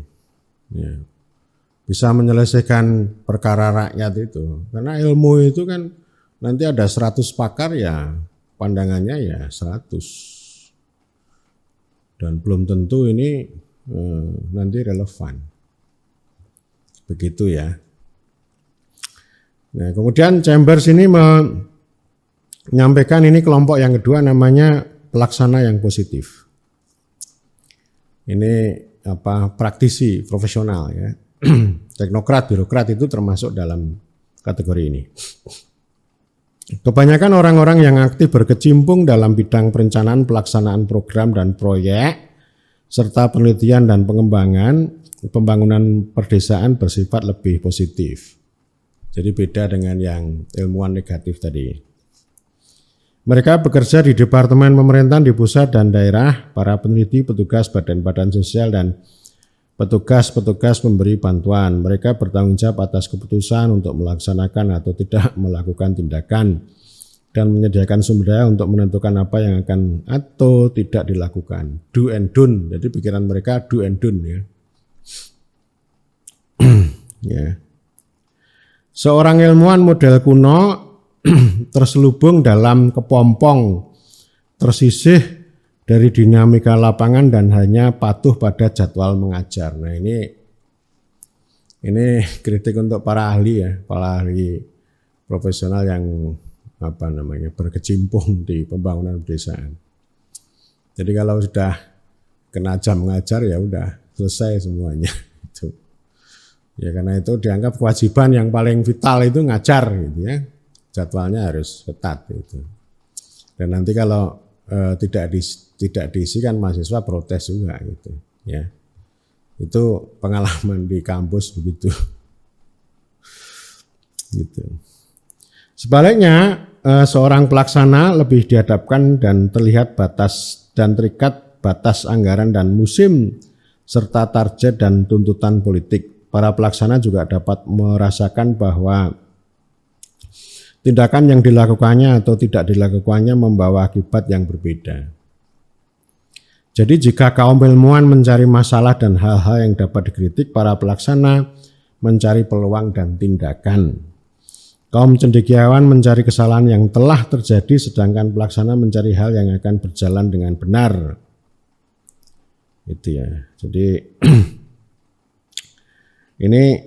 ya, bisa menyelesaikan perkara rakyat itu, karena ilmu itu kan nanti ada 100 pakar ya pandangannya ya 100 dan belum tentu ini nanti relevan begitu ya. Nah, kemudian Chambers ini menyampaikan ini kelompok yang kedua namanya pelaksana yang positif. Ini praktisi profesional ya. Teknokrat, birokrat itu termasuk dalam kategori ini. Kebanyakan orang-orang yang aktif berkecimpung dalam bidang perencanaan, pelaksanaan program dan proyek, serta penelitian dan pengembangan, pembangunan perdesaan bersifat lebih positif. Jadi beda dengan yang ilmuwan negatif tadi. Mereka bekerja di departemen pemerintahan di pusat dan daerah, para peneliti, petugas badan-badan sosial, dan petugas-petugas pemberi bantuan. Mereka bertanggung jawab atas keputusan untuk melaksanakan atau tidak melakukan tindakan dan menyediakan sumber daya untuk menentukan apa yang akan atau tidak dilakukan. Do and don't. Jadi pikiran mereka do and don't ya. Ya. Seorang ilmuwan model kuno terselubung dalam kepompong, tersisih dari dinamika lapangan dan hanya patuh pada jadwal mengajar. Nah ini kritik untuk para ahli ya, para ahli profesional yang berkecimpung di pembangunan pedesaan. Jadi kalau sudah kena jam mengajar ya udah selesai semuanya. Itu. Ya karena itu dianggap kewajiban yang paling vital itu ngajar gitu ya. Jadwalnya harus ketat gitu. Dan nanti kalau tidak diisi kan mahasiswa protes juga gitu ya. Itu pengalaman di kampus begitu. Gitu. Sebaliknya seorang pelaksana lebih dihadapkan dan terlihat batas dan terikat batas anggaran dan musim serta target dan tuntutan politik. Para pelaksana juga dapat merasakan bahwa tindakan yang dilakukannya atau tidak dilakukannya membawa akibat yang berbeda. Jadi jika kaum ilmuwan mencari masalah dan hal-hal yang dapat dikritik, para pelaksana mencari peluang dan tindakan. Kaum cendekiawan mencari kesalahan yang telah terjadi, sedangkan pelaksana mencari hal yang akan berjalan dengan benar. Itu ya. Jadi ini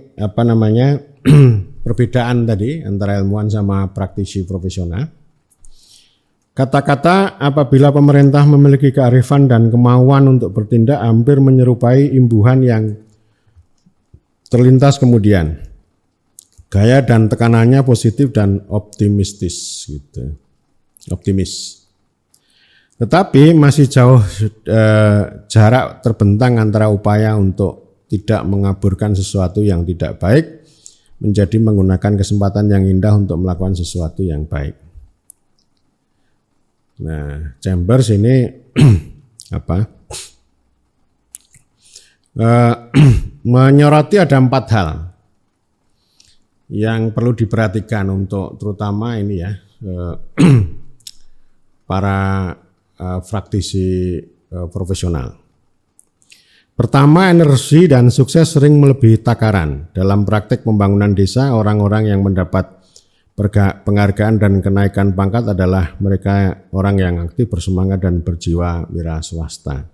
perbedaan tadi antara ilmuwan sama praktisi profesional. Kata-kata apabila pemerintah memiliki kearifan dan kemauan untuk bertindak hampir menyerupai imbuhan yang terlintas kemudian. Gaya dan tekanannya positif dan optimistis gitu. Optimis. Tetapi masih jauh jarak terbentang antara upaya untuk tidak mengaburkan sesuatu yang tidak baik menjadi menggunakan kesempatan yang indah untuk melakukan sesuatu yang baik. Nah, Chambers ini menyoroti ada 4 hal yang perlu diperhatikan untuk terutama ini ya para praktisi profesional. Pertama, energi dan sukses sering melebihi takaran. Dalam praktek pembangunan desa, orang-orang yang mendapat penghargaan dan kenaikan pangkat adalah mereka orang yang aktif, bersemangat, dan berjiwa wira swasta.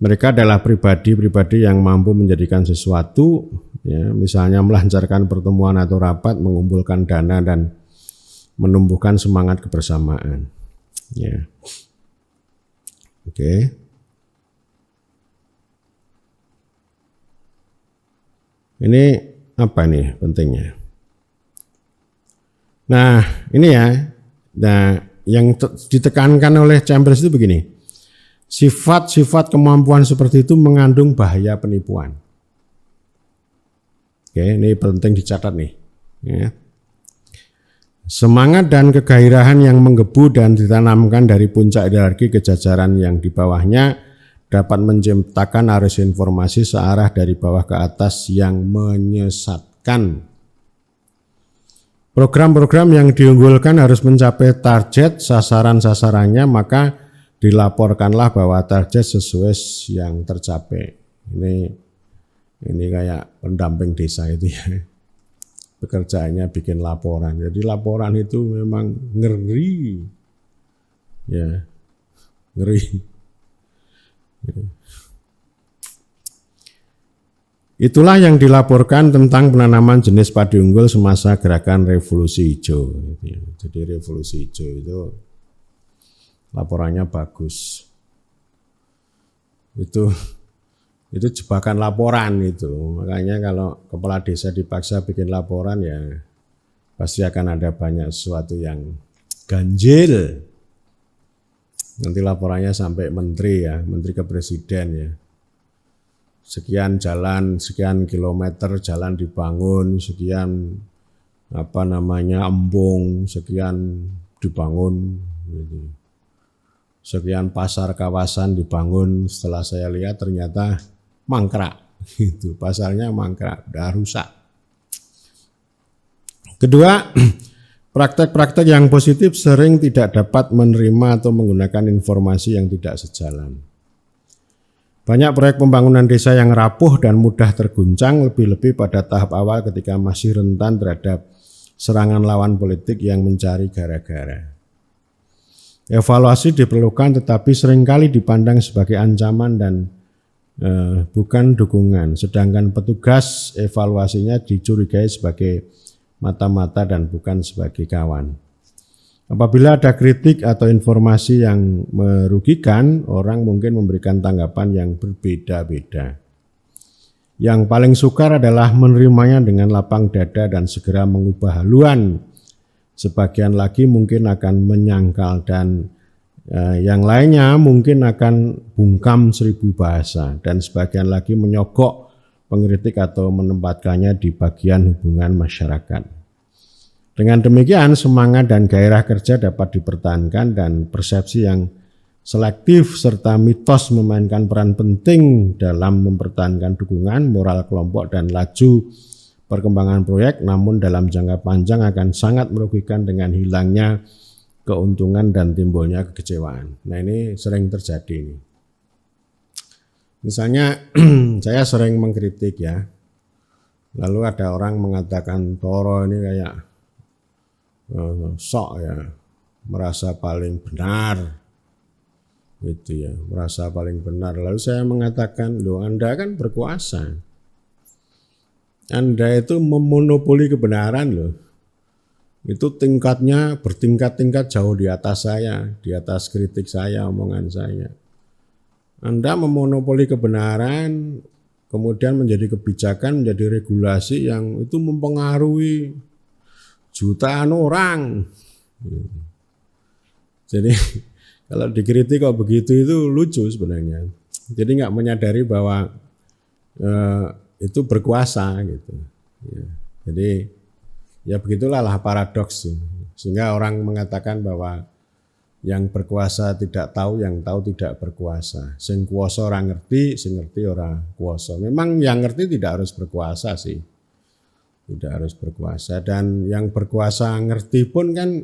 Mereka adalah pribadi-pribadi yang mampu menjadikan sesuatu, ya, misalnya melancarkan pertemuan atau rapat, mengumpulkan dana, dan menumbuhkan semangat kebersamaan. Ya. Oke. Ini apa nih pentingnya? Nah ini ya, yang ditekankan oleh Chambers itu begini, sifat-sifat kemampuan seperti itu mengandung bahaya penipuan. Oke, ini penting dicatat nih. Ya. Semangat dan kegairahan yang menggebu dan ditanamkan dari puncak hierarki ke jajaran yang di bawahnya dapat menciptakan arus informasi searah dari bawah ke atas yang menyesatkan. Program-program yang diunggulkan harus mencapai target sasaran-sasarannya, maka dilaporkanlah bahwa target sesuai yang tercapai. Ini kayak pendamping desa itu ya. Pekerjaannya bikin laporan. Jadi laporan itu memang ngeri. Ya. Ngeri. Itulah yang dilaporkan tentang penanaman jenis padi unggul semasa gerakan revolusi hijau. Jadi revolusi hijau itu laporannya bagus. Itu jebakan laporan itu. Makanya kalau kepala desa dipaksa bikin laporan ya pasti akan ada banyak sesuatu yang ganjil. Nanti laporannya sampai menteri ya, menteri ke presiden ya. Sekian jalan, sekian kilometer jalan dibangun, sekian embung, sekian dibangun, gitu. Sekian pasar kawasan dibangun. Setelah saya lihat ternyata mangkrak, gitu. Pasarnya mangkrak, udah rusak. Kedua, praktek-praktek yang positif sering tidak dapat menerima atau menggunakan informasi yang tidak sejalan. Banyak proyek pembangunan desa yang rapuh dan mudah terguncang, lebih-lebih pada tahap awal ketika masih rentan terhadap serangan lawan politik yang mencari gara-gara. Evaluasi diperlukan tetapi seringkali dipandang sebagai ancaman dan bukan dukungan, sedangkan petugas evaluasinya dicurigai sebagai mata-mata dan bukan sebagai kawan. Apabila ada kritik atau informasi yang merugikan, orang mungkin memberikan tanggapan yang berbeda-beda. Yang paling sukar adalah menerimanya dengan lapang dada dan segera mengubah haluan. Sebagian lagi mungkin akan menyangkal dan yang lainnya mungkin akan bungkam 1000 bahasa. Dan sebagian lagi menyogok pengkritik atau menempatkannya di bagian hubungan masyarakat. Dengan demikian semangat dan gairah kerja dapat dipertahankan dan persepsi yang selektif serta mitos memainkan peran penting dalam mempertahankan dukungan moral kelompok dan laju perkembangan proyek, namun dalam jangka panjang akan sangat merugikan dengan hilangnya keuntungan dan timbulnya kekecewaan. Nah ini sering terjadi. Misalnya saya sering mengkritik ya, lalu ada orang mengatakan Toro ini kayak sok ya, merasa paling benar gitu ya, merasa paling benar. Lalu saya mengatakan, loh Anda kan berkuasa, Anda itu memonopoli kebenaran loh, itu tingkatnya bertingkat-tingkat jauh di atas saya, di atas kritik saya, omongan saya. Anda memonopoli kebenaran, kemudian menjadi kebijakan, menjadi regulasi yang itu mempengaruhi jutaan orang. Jadi kalau dikritik kok begitu itu lucu sebenarnya. Jadi nggak menyadari bahwa itu berkuasa gitu. Ya. Jadi ya begitulah paradoks sih. Sehingga orang mengatakan bahwa yang berkuasa tidak tahu, yang tahu tidak berkuasa. Sing kuasa orang ngerti, sing ngerti orang kuasa. Memang yang ngerti tidak harus berkuasa sih. Tidak harus berkuasa, dan yang berkuasa ngerti pun kan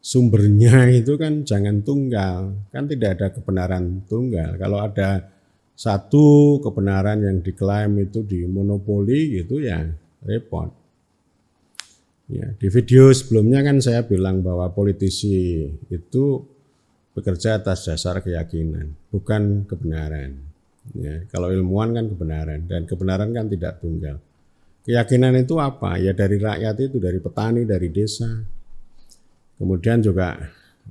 sumbernya itu kan jangan tunggal, kan tidak ada kebenaran tunggal. Kalau ada satu kebenaran yang diklaim itu dimonopoli gitu ya repot. Ya, di video sebelumnya kan saya bilang bahwa politisi itu bekerja atas dasar keyakinan, bukan kebenaran. Ya, kalau ilmuwan kan kebenaran, dan kebenaran kan tidak tunggal. Keyakinan itu apa? Ya dari rakyat itu, dari petani, dari desa. Kemudian juga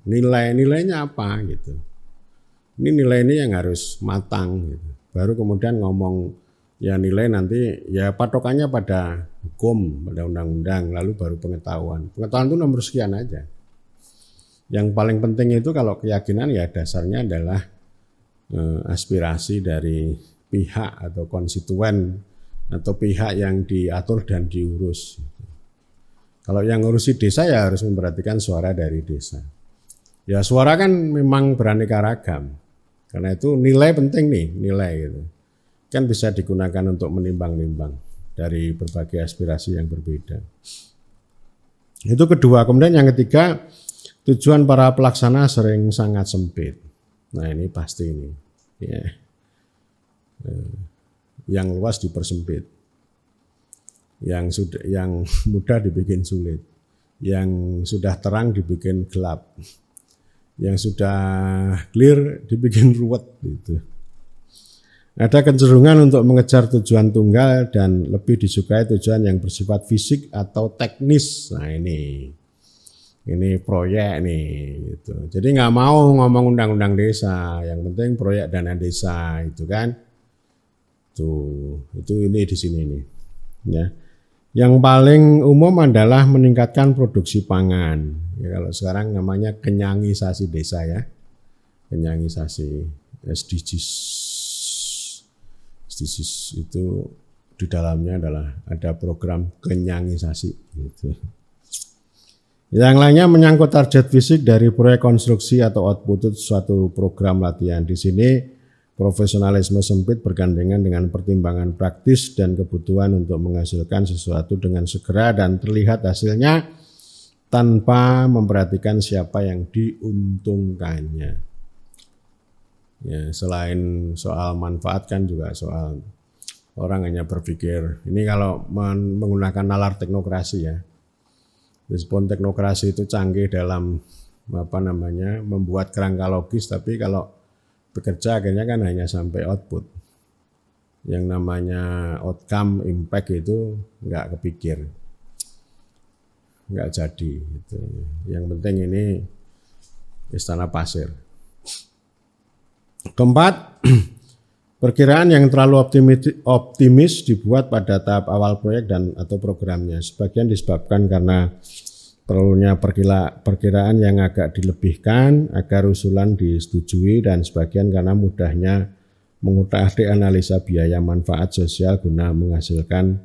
nilai-nilainya apa gitu. Ini nilai ini yang harus matang gitu. Baru kemudian ngomong ya nilai nanti ya patokannya pada hukum, pada undang-undang, lalu baru pengetahuan. Pengetahuan itu nomor sekian aja. Yang paling penting itu kalau keyakinan ya dasarnya adalah aspirasi dari pihak atau konstituen atau pihak yang diatur dan diurus. Kalau yang ngurusi desa ya harus memperhatikan suara dari desa. Ya suara kan memang beraneka ragam. Karena itu nilai penting nih, nilai gitu. Kan bisa digunakan untuk menimbang-nimbang dari berbagai aspirasi yang berbeda. Itu kedua. Kemudian yang ketiga, tujuan para pelaksana sering sangat sempit. Nah ini pasti ini. Ya. Yang luas dipersempit, yang mudah dibikin sulit, yang sudah terang dibikin gelap, yang sudah clear dibikin ruwet gitu. Ada kecenderungan untuk mengejar tujuan tunggal dan lebih disukai tujuan yang bersifat fisik atau teknis. Nah ini proyek nih gitu. Jadi nggak mau ngomong undang-undang desa, yang penting proyek dana desa itu kan. Tuh, itu ini di sini nih. Ya. Yang paling umum adalah meningkatkan produksi pangan. Ya, kalau sekarang namanya kenyangisasi desa ya. Kenyangisasi SDGs. SDGs itu di dalamnya adalah ada program kenyangisasi gitu. Yang lainnya menyangkut target fisik dari proyek konstruksi atau output itu suatu program latihan. Di sini profesionalisme sempit bergandengan dengan pertimbangan praktis dan kebutuhan untuk menghasilkan sesuatu dengan segera dan terlihat hasilnya tanpa memperhatikan siapa yang diuntungkannya. Ya, selain soal manfaat kan juga soal orang hanya berpikir ini kalau menggunakan nalar teknokrasi ya. Meskipun teknokrasi itu canggih dalam membuat kerangka logis, tapi kalau bekerja akhirnya kan hanya sampai output. Yang namanya outcome, impact itu nggak kepikir, nggak jadi. Gitu. Yang penting ini istana pasir. Keempat, perkiraan yang terlalu optimis dibuat pada tahap awal proyek dan atau programnya. Sebagian disebabkan karena perlunya perkiraan yang agak dilebihkan agar usulan disetujui dan sebagian karena mudahnya mengutak-atik analisa biaya manfaat sosial guna menghasilkan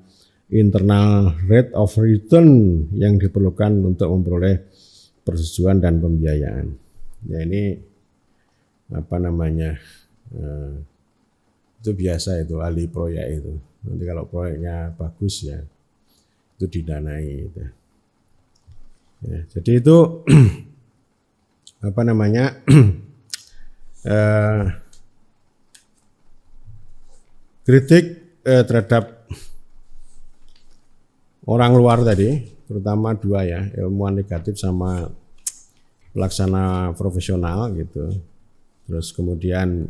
internal rate of return yang diperlukan untuk memperoleh persetujuan dan pembiayaan. Ya ini itu biasa itu ahli proyek itu. Nanti kalau proyeknya bagus ya itu didanai gitu. Ya, jadi itu kritik terhadap orang luar tadi, terutama dua ya, ilmuwan negatif sama pelaksana profesional gitu. Terus kemudian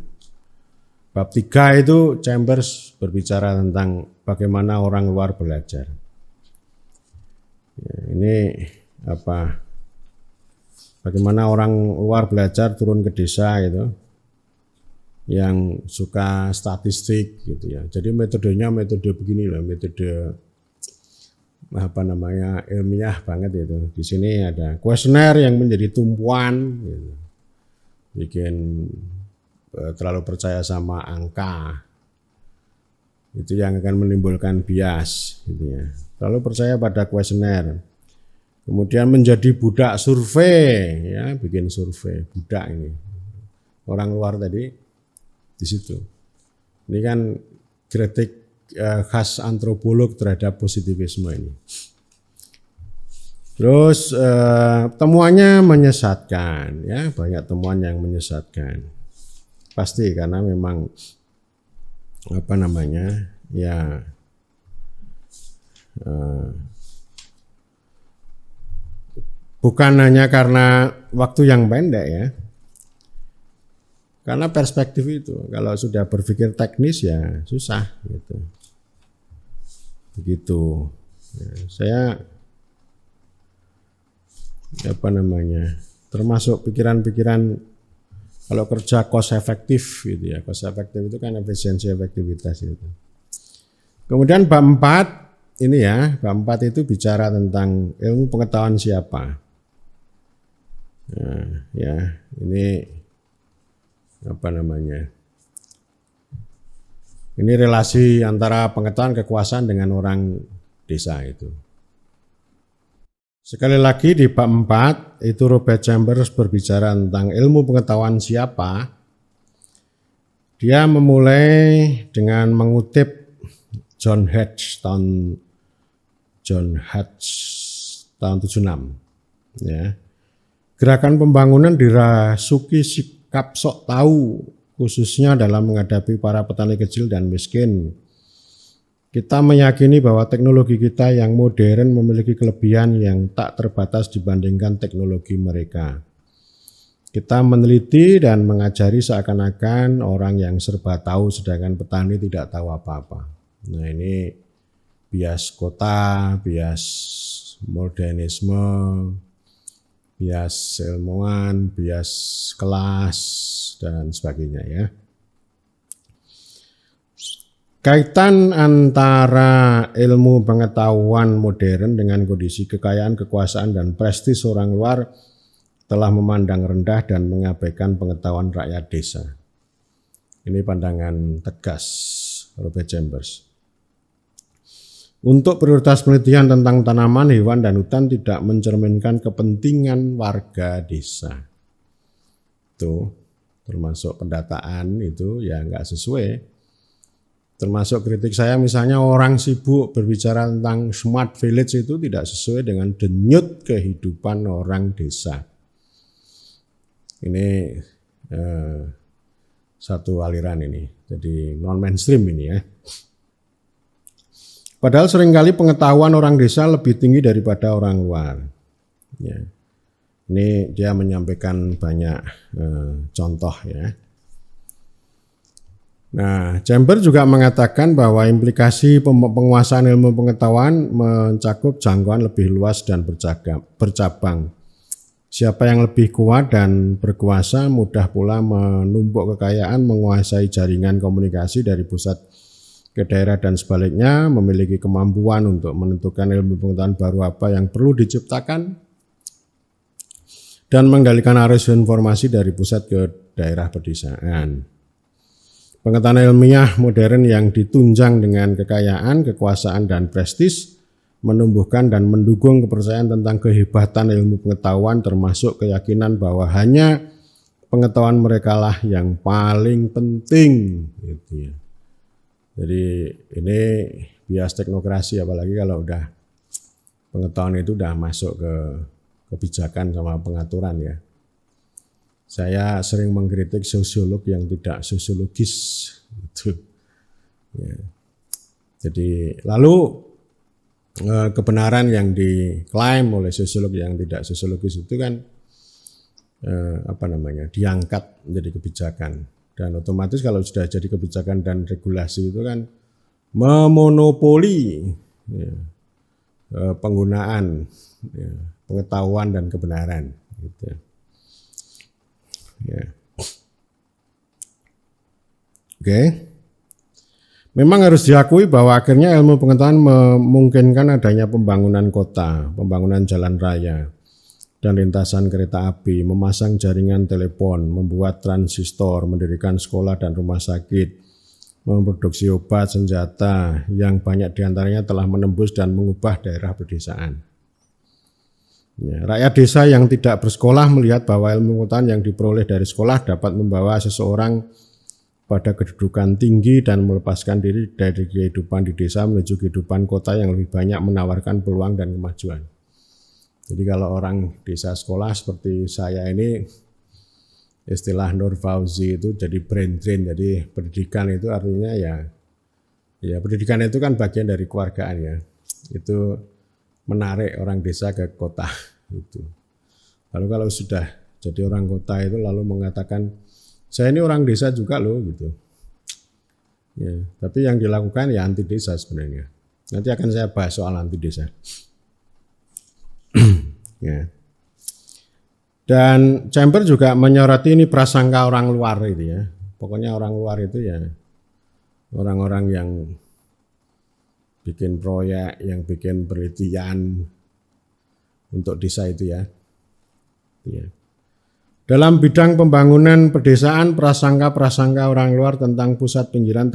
bab 3 itu Chambers berbicara tentang bagaimana orang luar belajar. Ya, ini bagaimana orang luar belajar turun ke desa gitu, yang suka statistik gitu ya. Jadi metodenya metode begini loh, metode ilmiah banget itu. Di sini ada kuesioner yang menjadi tumpuan gitu. Bikin terlalu percaya sama angka, itu yang akan menimbulkan bias gitu ya. Terlalu percaya pada kuesioner, kemudian menjadi budak survei ya, bikin survei budak ini orang luar tadi di situ. Ini kan kritik khas antropolog terhadap positivisme ini. Terus temuannya menyesatkan ya, banyak temuan yang menyesatkan pasti karena memang bukan hanya karena waktu yang pendek ya, karena perspektif itu kalau sudah berpikir teknis ya susah gitu. Begitu ya, saya termasuk pikiran-pikiran kalau kerja cost efektif gitu ya. Cost efektif itu kan efisiensi efektivitas itu. Kemudian bab 4 ini ya, bab 4 itu bicara tentang ilmu pengetahuan siapa. Nah, ya, ini ini relasi antara pengetahuan kekuasaan dengan orang desa itu. Sekali lagi di bab 4 itu Robert Chambers berbicara tentang ilmu pengetahuan siapa. Dia memulai dengan mengutip John Hatch tahun 76 ya. Gerakan pembangunan dirasuki sikap sok tahu khususnya dalam menghadapi para petani kecil dan miskin. Kita meyakini bahwa teknologi kita yang modern memiliki kelebihan yang tak terbatas dibandingkan teknologi mereka. Kita meneliti dan mengajari seakan-akan orang yang serba tahu sedangkan petani tidak tahu apa-apa. Nah ini bias kota, bias modernisme, bias ilmuwan, bias kelas, dan sebagainya ya. Kaitan antara ilmu pengetahuan modern dengan kondisi kekayaan, kekuasaan, dan prestis orang luar telah memandang rendah dan mengabaikan pengetahuan rakyat desa. Ini pandangan tegas Robert Chambers. Untuk prioritas penelitian tentang tanaman, hewan, dan hutan tidak mencerminkan kepentingan warga desa. Itu termasuk pendataan itu ya nggak sesuai. Termasuk kritik saya misalnya orang sibuk berbicara tentang smart village itu tidak sesuai dengan denyut kehidupan orang desa. Ini satu aliran ini, jadi non mainstream ini ya. Padahal seringkali pengetahuan orang desa lebih tinggi daripada orang luar. Ya. Ini dia menyampaikan banyak contoh ya. Nah, Chambers juga mengatakan bahwa implikasi penguasaan ilmu pengetahuan mencakup jangkauan lebih luas dan bercabang. Siapa yang lebih kuat dan berkuasa mudah pula menumpuk kekayaan, menguasai jaringan komunikasi dari pusat ke daerah dan sebaliknya, memiliki kemampuan untuk menentukan ilmu pengetahuan baru apa yang perlu diciptakan, dan menggalikan arus informasi dari pusat ke daerah pedesaan. Pengetahuan ilmiah modern yang ditunjang dengan kekayaan, kekuasaan, dan prestis menumbuhkan dan mendukung kepercayaan tentang kehebatan ilmu pengetahuan, termasuk keyakinan bahwa hanya pengetahuan mereka lah yang paling penting. Gitu ya. Jadi ini bias teknokrasi, apalagi kalau udah pengetahuan itu udah masuk ke kebijakan sama pengaturan ya. Saya sering mengkritik sosiolog yang tidak sosiologis gitu. Ya. Jadi lalu kebenaran yang diklaim oleh sosiolog yang tidak sosiologis itu kan diangkat menjadi kebijakan, dan otomatis kalau sudah jadi kebijakan dan regulasi itu kan memonopoli ya, penggunaan ya, pengetahuan dan kebenaran gitu. Ya. Oke. Memang harus diakui bahwa akhirnya ilmu pengetahuan memungkinkan adanya pembangunan kota, pembangunan jalan raya, dan lintasan kereta api, memasang jaringan telepon, membuat transistor, mendirikan sekolah dan rumah sakit, memproduksi obat, senjata, yang banyak diantaranya telah menembus dan mengubah daerah pedesaan. Ya, rakyat desa yang tidak bersekolah melihat bahwa ilmu pengetahuan yang diperoleh dari sekolah dapat membawa seseorang pada kedudukan tinggi dan melepaskan diri dari kehidupan di desa menuju kehidupan kota yang lebih banyak menawarkan peluang dan kemajuan. Jadi kalau orang desa sekolah seperti saya ini, istilah Nur Fauzi itu jadi brain drain. Jadi pendidikan itu artinya ya pendidikan itu kan bagian dari keluargaan ya. Itu menarik orang desa ke kota itu. Lalu kalau sudah jadi orang kota itu lalu mengatakan saya ini orang desa juga loh gitu. Ya, tapi yang dilakukan ya anti desa sebenarnya. Nanti akan saya bahas soal anti desa. Ya. Dan Chambers juga menyoroti ini prasangka orang luar itu ya. Pokoknya orang luar itu ya orang-orang yang bikin proyek, yang bikin penelitian untuk desa itu ya. Ya. Dalam bidang pembangunan pedesaan, prasangka-prasangka orang luar tentang pusat pinggiran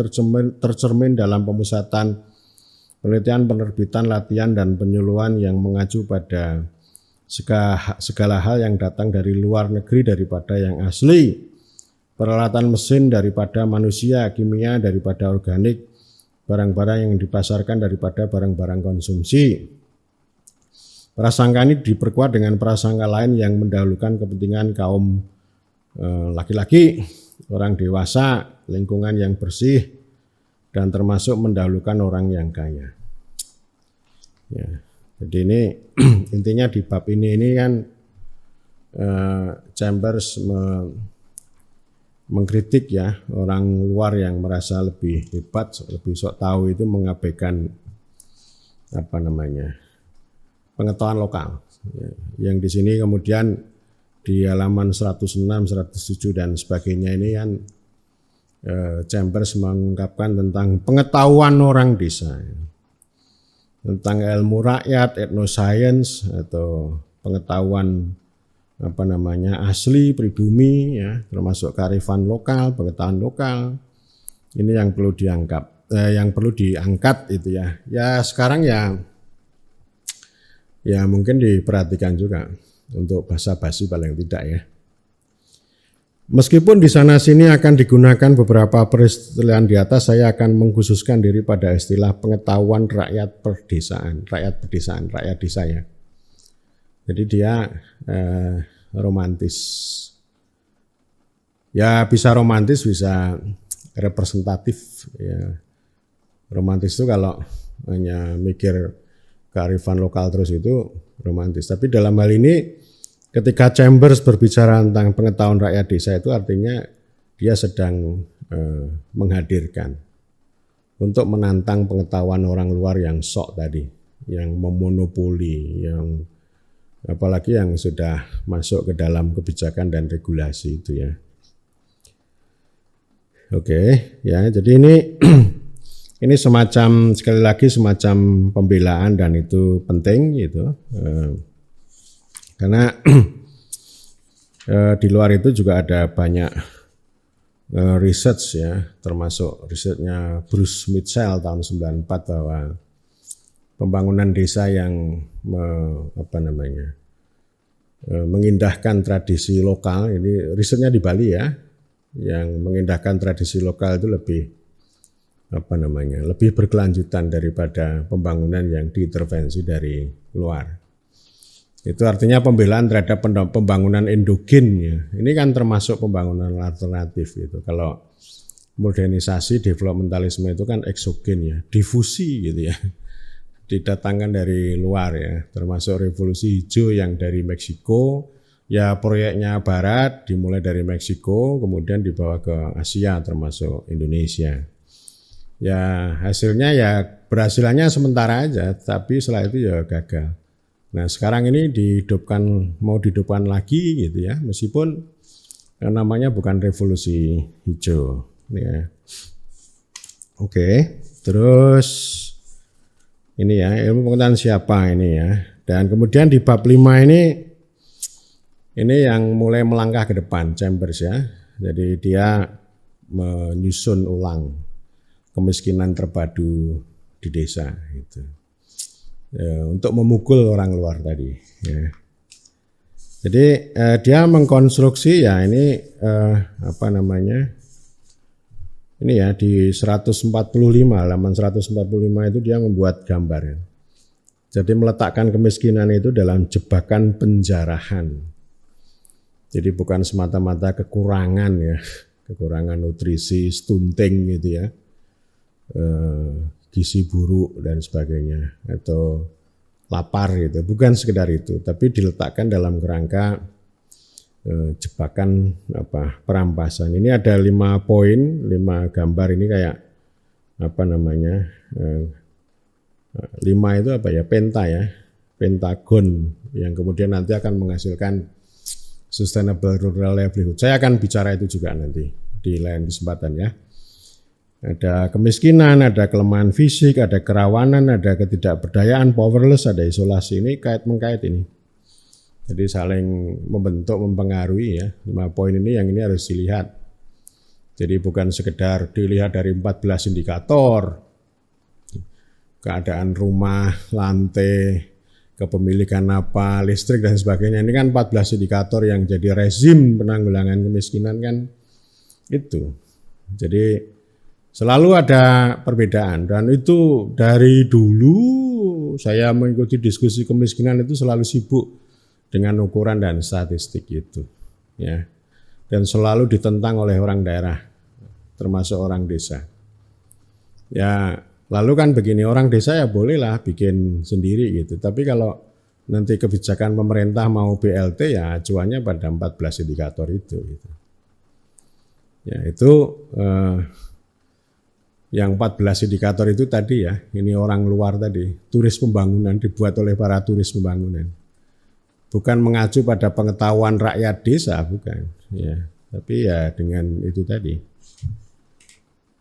tercermin dalam pemusatan penelitian, penerbitan, latihan, dan penyuluhan yang mengacu pada segala hal yang datang dari luar negeri daripada yang asli, peralatan mesin daripada manusia, kimia daripada organik, barang-barang yang dipasarkan daripada barang-barang konsumsi. Prasangka ini diperkuat dengan prasangka lain yang mendahulukan kepentingan kaum laki-laki, orang dewasa, lingkungan yang bersih, dan termasuk mendahulukan orang yang kaya. Ya, jadi ini intinya di bab ini kan Chambers mengkritik ya orang luar yang merasa lebih hebat, lebih sok tahu itu mengabaikan pengetahuan lokal. Yang di sini kemudian di halaman 106, 107 dan sebagainya ini kan Chambers mengungkapkan tentang pengetahuan orang desa, tentang ilmu rakyat, etnoscience atau pengetahuan asli pribumi ya, termasuk kearifan lokal, pengetahuan lokal. Ini yang perlu diangkat itu ya. Ya sekarang ya mungkin diperhatikan juga untuk basa-basi paling tidak ya. Meskipun di sana sini akan digunakan beberapa peristilah di atas, saya akan mengkhususkan diri pada istilah pengetahuan rakyat pedesaan, rakyat desa ya. Jadi dia romantis. Ya bisa romantis, bisa representatif ya. Romantis itu kalau hanya mikir kearifan lokal terus itu romantis. Tapi dalam hal ini ketika Chambers berbicara tentang pengetahuan rakyat desa itu artinya dia sedang menghadirkan untuk menantang pengetahuan orang luar yang sok tadi, yang memonopoli, yang apalagi yang sudah masuk ke dalam kebijakan dan regulasi itu ya. Oke, ya jadi ini semacam sekali lagi semacam pembelaan dan itu penting gitu. Karena di luar itu juga ada banyak research ya, termasuk risetnya Bruce Mitchell tahun 94 bahwa pembangunan desa yang mengindahkan tradisi lokal, ini risetnya di Bali ya, yang mengindahkan tradisi lokal itu lebih berkelanjutan daripada pembangunan yang diintervensi dari luar. Itu artinya pembelaan terhadap pembangunan endogen ya. Ini kan termasuk pembangunan alternatif gitu. Kalau modernisasi, developmentalisme itu kan eksogen ya, difusi gitu ya. Didatangkan dari luar ya, termasuk revolusi hijau yang dari Meksiko, ya proyeknya barat dimulai dari Meksiko, kemudian dibawa ke Asia termasuk Indonesia. Ya hasilnya ya berhasilannya sementara aja, tapi setelah itu ya gagal. Nah sekarang ini mau dihidupkan lagi gitu ya, meskipun namanya bukan revolusi hijau. Ya. Oke, terus ini ya ilmu pengetahuan siapa ini ya. Dan kemudian di bab 5 ini yang mulai melangkah ke depan Chambers ya. Jadi dia menyusun ulang kemiskinan terpadu di desa gitu. Untuk memukul orang luar tadi ya. Jadi dia mengkonstruksi ya ini ini ya di 145 halaman 145 itu dia membuat gambar ya. Jadi meletakkan kemiskinan itu dalam jebakan penjarahan. Jadi bukan semata-mata kekurangan ya, kekurangan nutrisi, stunting gitu ya. Gizi buruk dan sebagainya atau lapar gitu, bukan sekedar itu, tapi diletakkan dalam kerangka jebakan perampasan. Ini ada 5 poin, 5 gambar ini kayak 5 itu penta ya, pentagon yang kemudian nanti akan menghasilkan sustainable rural livelihood. Saya akan bicara itu juga nanti di lain kesempatan ya. Ada kemiskinan, ada kelemahan fisik, ada kerawanan, ada ketidakberdayaan, powerless, ada isolasi. Ini kait-mengkait ini. Jadi saling membentuk, mempengaruhi ya. 5 poin ini yang ini harus dilihat. Jadi bukan sekedar dilihat dari 14 indikator. Keadaan rumah, lantai, kepemilikan apa, listrik dan sebagainya. Ini kan 14 indikator yang jadi rezim penanggulangan kemiskinan kan itu. Jadi selalu ada perbedaan dan itu dari dulu saya mengikuti diskusi kemiskinan itu selalu sibuk dengan ukuran dan statistik itu ya. Dan selalu ditentang oleh orang daerah termasuk orang desa. Ya, lalu kan begini, orang desa ya bolehlah bikin sendiri gitu. Tapi kalau nanti kebijakan pemerintah mau BLT ya acuannya pada 14 indikator itu. Gitu. Ya itu yang 14 indikator itu tadi ya, ini orang luar tadi, turis pembangunan dibuat oleh para turis pembangunan. Bukan mengacu pada pengetahuan rakyat desa, bukan. Ya, tapi ya dengan itu tadi.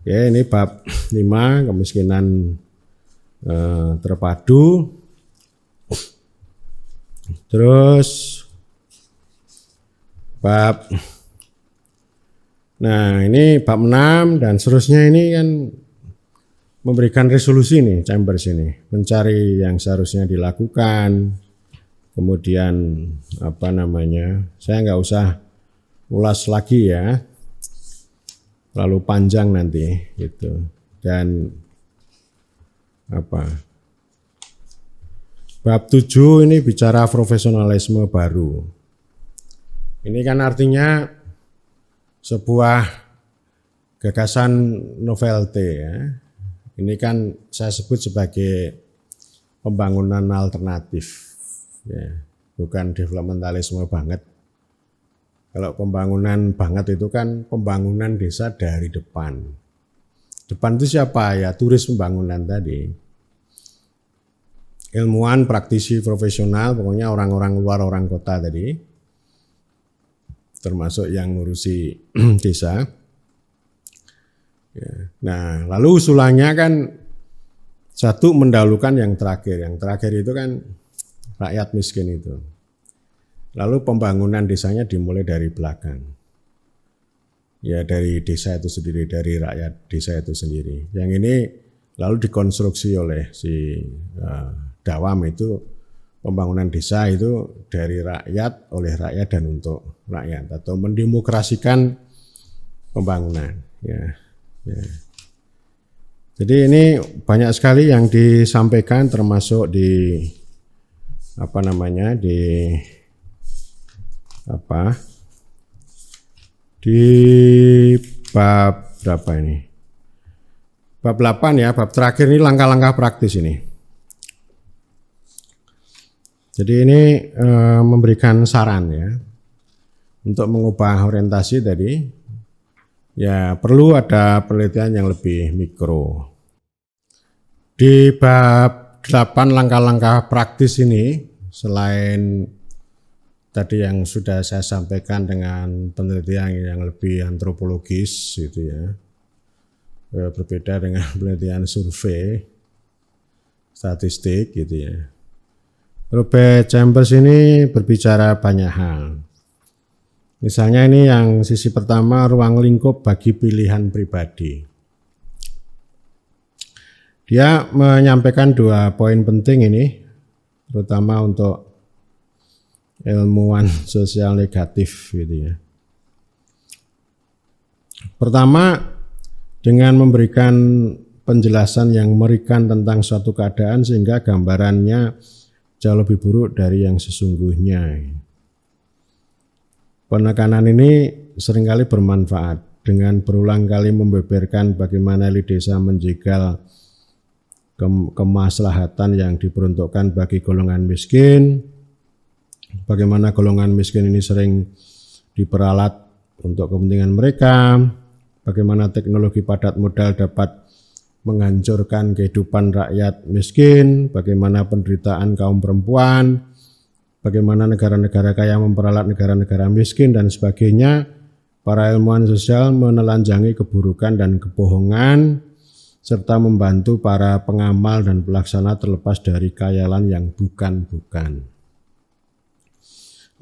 Ya ini bab 5 kemiskinan terpadu. Terus ini bab 6 dan seterusnya ini kan memberikan resolusi nih Chambers ini, mencari yang seharusnya dilakukan. Kemudian saya nggak usah ulas lagi ya, terlalu panjang nanti gitu. Dan bab 7 ini bicara profesionalisme baru. Ini kan artinya sebuah gagasan novelty ya. Ini kan saya sebut sebagai pembangunan alternatif. Ya, bukan developmentalisme banget. Kalau pembangunan banget itu kan pembangunan desa dari depan. Depan itu siapa ya? Turis pembangunan tadi. Ilmuwan, praktisi, profesional, pokoknya orang-orang luar, orang kota tadi. Termasuk yang ngurusi desa. Ya. Nah, lalu usulannya kan satu mendahulukan yang terakhir. Yang terakhir itu kan rakyat miskin itu. Lalu pembangunan desanya dimulai dari belakang. Ya dari desa itu sendiri, dari rakyat desa itu sendiri. Yang ini lalu dikonstruksi oleh si Dawam itu pembangunan desa itu dari rakyat, oleh rakyat dan untuk rakyat. Atau mendemokrasikan pembangunan. Ya. Jadi ini banyak sekali yang disampaikan termasuk di di bab berapa ini? Bab 8 ya, bab terakhir ini langkah-langkah praktis ini. Jadi ini memberikan saran ya untuk mengubah orientasi tadi. Ya perlu ada penelitian yang lebih mikro. Di bab 8 langkah-langkah praktis ini, selain tadi yang sudah saya sampaikan dengan penelitian yang lebih antropologis gitu ya, berbeda dengan penelitian survei, statistik gitu ya. Robert Chambers ini berbicara banyak hal. Misalnya ini yang sisi pertama, ruang lingkup bagi pilihan pribadi. Dia menyampaikan 2 poin penting ini, terutama untuk ilmuwan sosial negatif gitu ya. Pertama, dengan memberikan penjelasan yang mengerikan tentang suatu keadaan sehingga gambarannya jauh lebih buruk dari yang sesungguhnya. Penekanan ini seringkali bermanfaat dengan berulang kali membeberkan bagaimana elit desa menjegal kemaslahatan yang diperuntukkan bagi golongan miskin, bagaimana golongan miskin ini sering diperalat untuk kepentingan mereka, bagaimana teknologi padat modal dapat menghancurkan kehidupan rakyat miskin, bagaimana penderitaan kaum perempuan, bagaimana negara-negara kaya memperalat negara-negara miskin dan sebagainya. Para ilmuwan sosial menelanjangi keburukan dan kebohongan serta membantu para pengamal dan pelaksana terlepas dari khayalan yang bukan-bukan.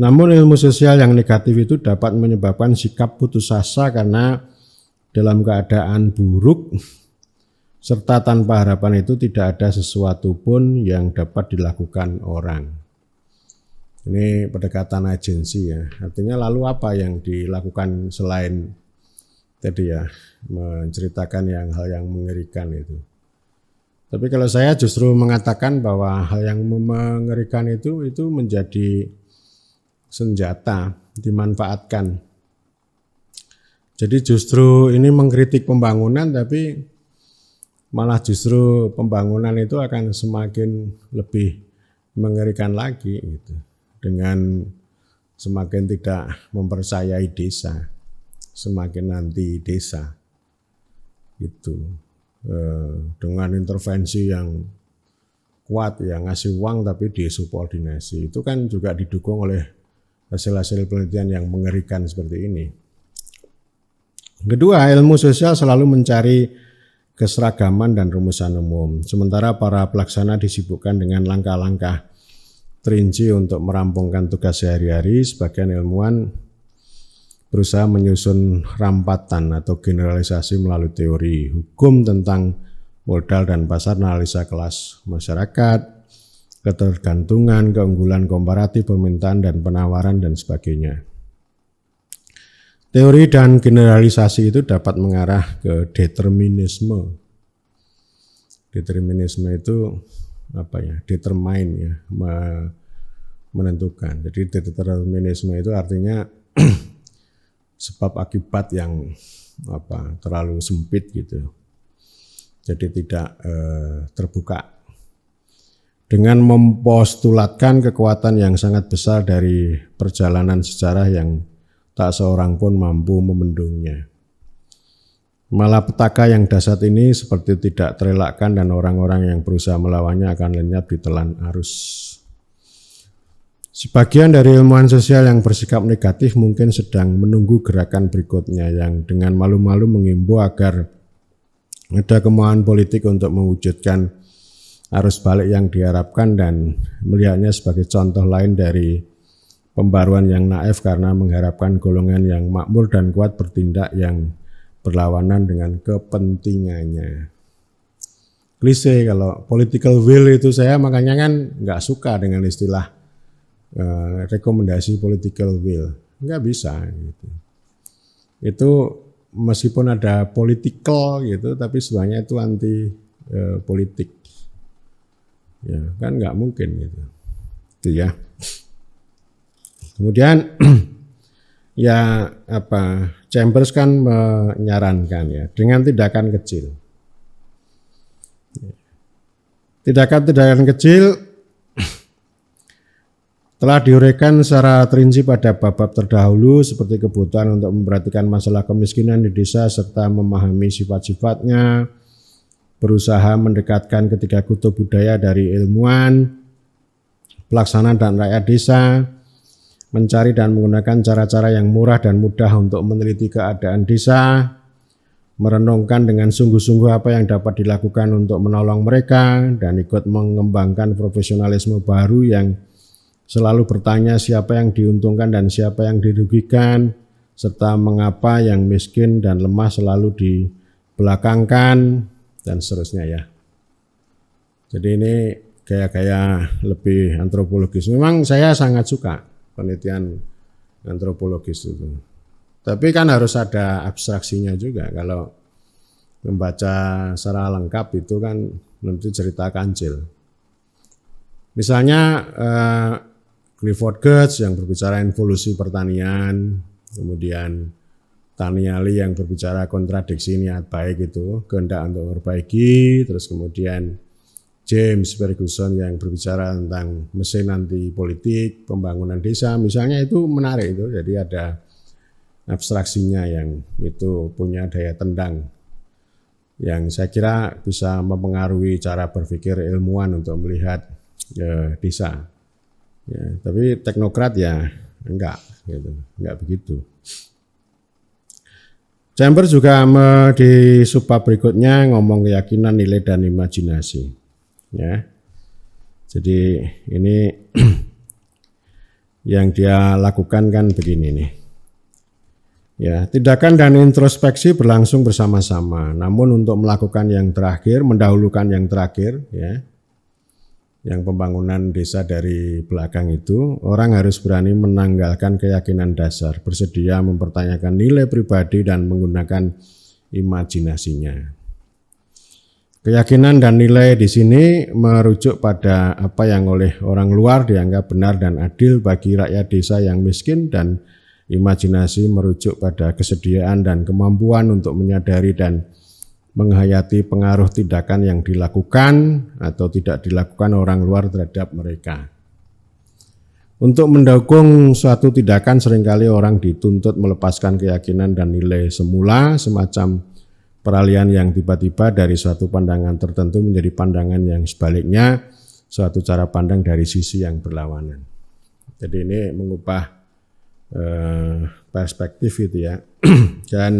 Namun ilmu sosial yang negatif itu dapat menyebabkan sikap putus asa karena dalam keadaan buruk serta tanpa harapan itu tidak ada sesuatu pun yang dapat dilakukan orang. Ini pendekatan agensi ya. Artinya lalu apa yang dilakukan selain tadi ya menceritakan hal yang mengerikan itu. Tapi kalau saya justru mengatakan bahwa hal yang mengerikan itu menjadi senjata dimanfaatkan. Jadi justru ini mengkritik pembangunan tapi malah justru pembangunan itu akan semakin lebih mengerikan lagi gitu. Dengan semakin tidak mempercayai desa, semakin anti desa gitu. Dengan intervensi yang kuat ya, ngasih uang tapi disubordinasi, itu kan juga didukung oleh hasil-hasil penelitian yang mengerikan seperti ini. Kedua, ilmu sosial selalu mencari keseragaman dan rumusan umum, sementara para pelaksana disibukkan dengan langkah-langkah terinci untuk merampungkan tugas sehari-hari. Sebagian ilmuwan berusaha menyusun rampatan atau generalisasi melalui teori hukum tentang modal dan pasar, analisa kelas masyarakat, ketergantungan, keunggulan komparatif, permintaan dan penawaran, dan sebagainya. Teori dan generalisasi itu dapat mengarah ke determinisme. Determinisme itu apa ya? Determine ya, menentukan. Jadi determinisme itu artinya sebab akibat yang terlalu sempit gitu. Jadi tidak terbuka. Dengan mempostulatkan kekuatan yang sangat besar dari perjalanan sejarah yang tak seorang pun mampu membendungnya. Malapetaka yang dahsyat ini seperti tidak terelakkan dan orang-orang yang berusaha melawannya akan lenyap ditelan arus. Sebagian dari ilmuwan sosial yang bersikap negatif mungkin sedang menunggu gerakan berikutnya yang dengan malu-malu mengimbau agar ada kemauan politik untuk mewujudkan arus balik yang diharapkan dan melihatnya sebagai contoh lain dari pembaruan yang naif karena mengharapkan golongan yang makmur dan kuat bertindak yang berlawanan dengan kepentingannya. Klise kalau political will itu, saya makanya kan nggak suka dengan istilah rekomendasi political will, nggak bisa gitu. Itu meskipun ada political gitu, tapi sebenarnya itu anti politik, ya kan nggak mungkin gitu, itu ya. Kemudian ya Chambers kan menyarankan ya dengan tindakan kecil. Tindakan kecil telah diuraikan secara terinci pada bab-bab terdahulu seperti kebutuhan untuk memperhatikan masalah kemiskinan di desa serta memahami sifat-sifatnya, berusaha mendekatkan ketiga kutub budaya dari ilmuwan, pelaksana dan rakyat desa, mencari dan menggunakan cara-cara yang murah dan mudah untuk meneliti keadaan desa, merenungkan dengan sungguh-sungguh apa yang dapat dilakukan untuk menolong mereka, dan ikut mengembangkan profesionalisme baru yang selalu bertanya siapa yang diuntungkan dan siapa yang dirugikan, serta mengapa yang miskin dan lemah selalu dibelakangkan, dan seterusnya ya. Jadi ini gaya-gaya lebih antropologis. Memang saya sangat suka penelitian antropologis itu. Tapi kan harus ada abstraksinya juga. Kalau membaca secara lengkap itu kan nanti cerita kancil. Misalnya Clifford Geertz yang berbicara evolusi pertanian, kemudian Taniali yang berbicara kontradiksi niat baik itu, kehendak untuk memperbaiki, terus kemudian James Ferguson yang berbicara tentang mesin anti politik, pembangunan desa, misalnya itu menarik itu. Jadi ada abstraksinya yang itu punya daya tendang yang saya kira bisa mempengaruhi cara berpikir ilmuwan untuk melihat desa. Ya, tapi teknokrat ya enggak gitu, enggak begitu. Chambers juga di subbab berikutnya ngomong keyakinan, nilai dan imajinasi. Ya, jadi ini yang dia lakukan kan begini nih. Ya, tindakan dan introspeksi berlangsung bersama-sama. Namun untuk melakukan yang terakhir, mendahulukan yang terakhir, ya, yang pembangunan desa dari belakang itu, orang harus berani menanggalkan keyakinan dasar, bersedia mempertanyakan nilai pribadi dan menggunakan imajinasinya. Keyakinan dan nilai di sini merujuk pada apa yang oleh orang luar dianggap benar dan adil bagi rakyat desa yang miskin, dan imajinasi merujuk pada kesediaan dan kemampuan untuk menyadari dan menghayati pengaruh tindakan yang dilakukan atau tidak dilakukan orang luar terhadap mereka. Untuk mendukung suatu tindakan seringkali orang dituntut melepaskan keyakinan dan nilai semula, semacam peralihan yang tiba-tiba dari suatu pandangan tertentu menjadi pandangan yang sebaliknya, suatu cara pandang dari sisi yang berlawanan. Jadi ini mengubah perspektif itu ya. Dan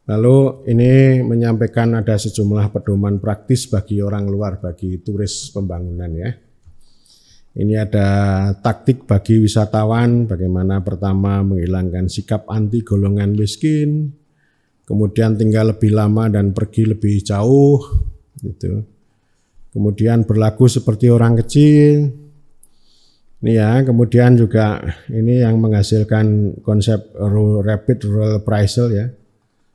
lalu ini menyampaikan ada sejumlah pedoman praktis bagi orang luar, bagi turis pembangunan ya. Ini ada taktik bagi wisatawan, bagaimana pertama menghilangkan sikap anti golongan miskin, kemudian tinggal lebih lama dan pergi lebih jauh, gitu. Kemudian berlaku seperti orang kecil. Ini ya, kemudian juga ini yang menghasilkan konsep rapid rural appraisal ya,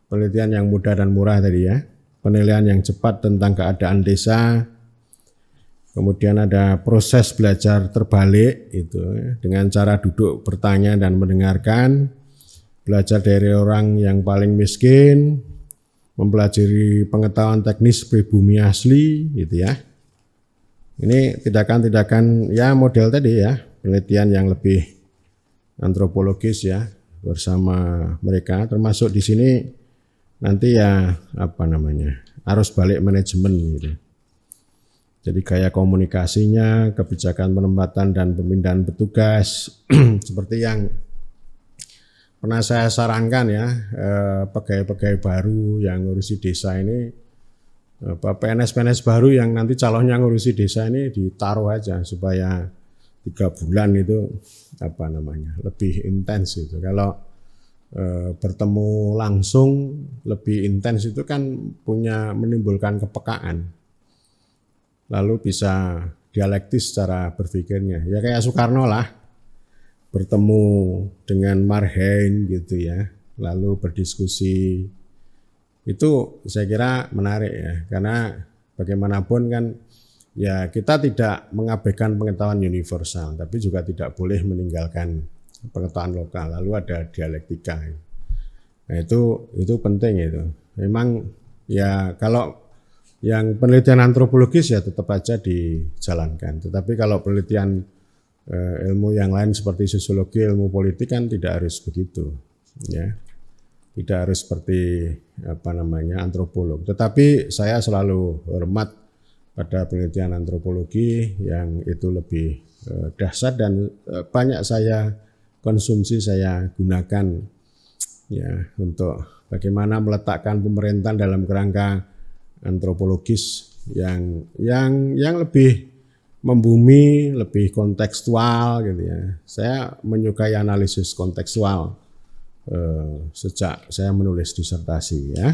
penelitian yang mudah dan murah tadi ya, penilaian yang cepat tentang keadaan desa. Kemudian ada proses belajar terbalik itu dengan cara duduk bertanya dan mendengarkan, belajar dari orang yang paling miskin, mempelajari pengetahuan teknis pribumi asli gitu ya. Ini tindakan-tindakan ya model tadi ya, penelitian yang lebih antropologis ya bersama mereka, termasuk di sini nanti ya apa namanya, arus balik manajemen gitu. Jadi gaya komunikasinya, kebijakan penempatan dan pemindahan petugas, seperti yang pernah saya sarankan ya, pegawai-pegawai baru yang ngurusi desa ini, PNS-PNS baru yang nanti calonnya ngurusi desa ini ditaruh aja supaya 3 bulan itu apa namanya lebih intens itu. Kalau bertemu langsung lebih intens itu kan menimbulkan kepekaan. Lalu bisa dialektis cara berpikirnya. Ya kayak Soekarno lah, bertemu dengan Marhain gitu ya, lalu berdiskusi. Itu saya kira menarik ya, karena bagaimanapun kan ya kita tidak mengabaikan pengetahuan universal, tapi juga tidak boleh meninggalkan pengetahuan lokal. Lalu ada dialektika. Nah itu penting itu. Memang ya kalau yang penelitian antropologis ya tetap aja dijalankan. Tetapi kalau penelitian ilmu yang lain seperti sosiologi, ilmu politik kan tidak harus begitu, ya. Tidak harus seperti apa namanya antropolog. Tetapi saya selalu hormat pada penelitian antropologi yang itu lebih dahsyat dan banyak saya konsumsi, saya gunakan ya untuk bagaimana meletakkan pemerintahan dalam kerangka antropologis yang lebih membumi, lebih kontekstual gitu ya. Saya menyukai analisis kontekstual sejak saya menulis disertasi ya.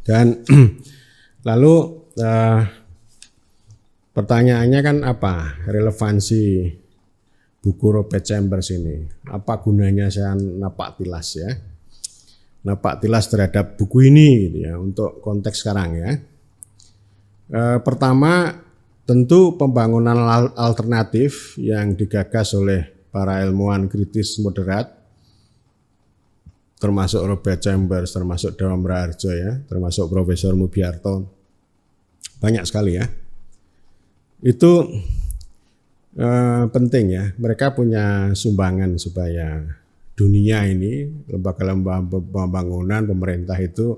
Dan lalu pertanyaannya kan apa relevansi buku Robert Chambers ini? Apa gunanya saya napak tilas ya? Napak tilas terhadap buku ini gitu ya, untuk konteks sekarang ya. Pertama tentu pembangunan alternatif yang digagas oleh para ilmuwan kritis moderat, termasuk Robert Chambers, termasuk Dharma Raharjo ya, termasuk Profesor Mubiarto, banyak sekali ya. Itu penting ya, mereka punya sumbangan supaya dunia ini, lembaga-lembaga pembangunan pemerintah itu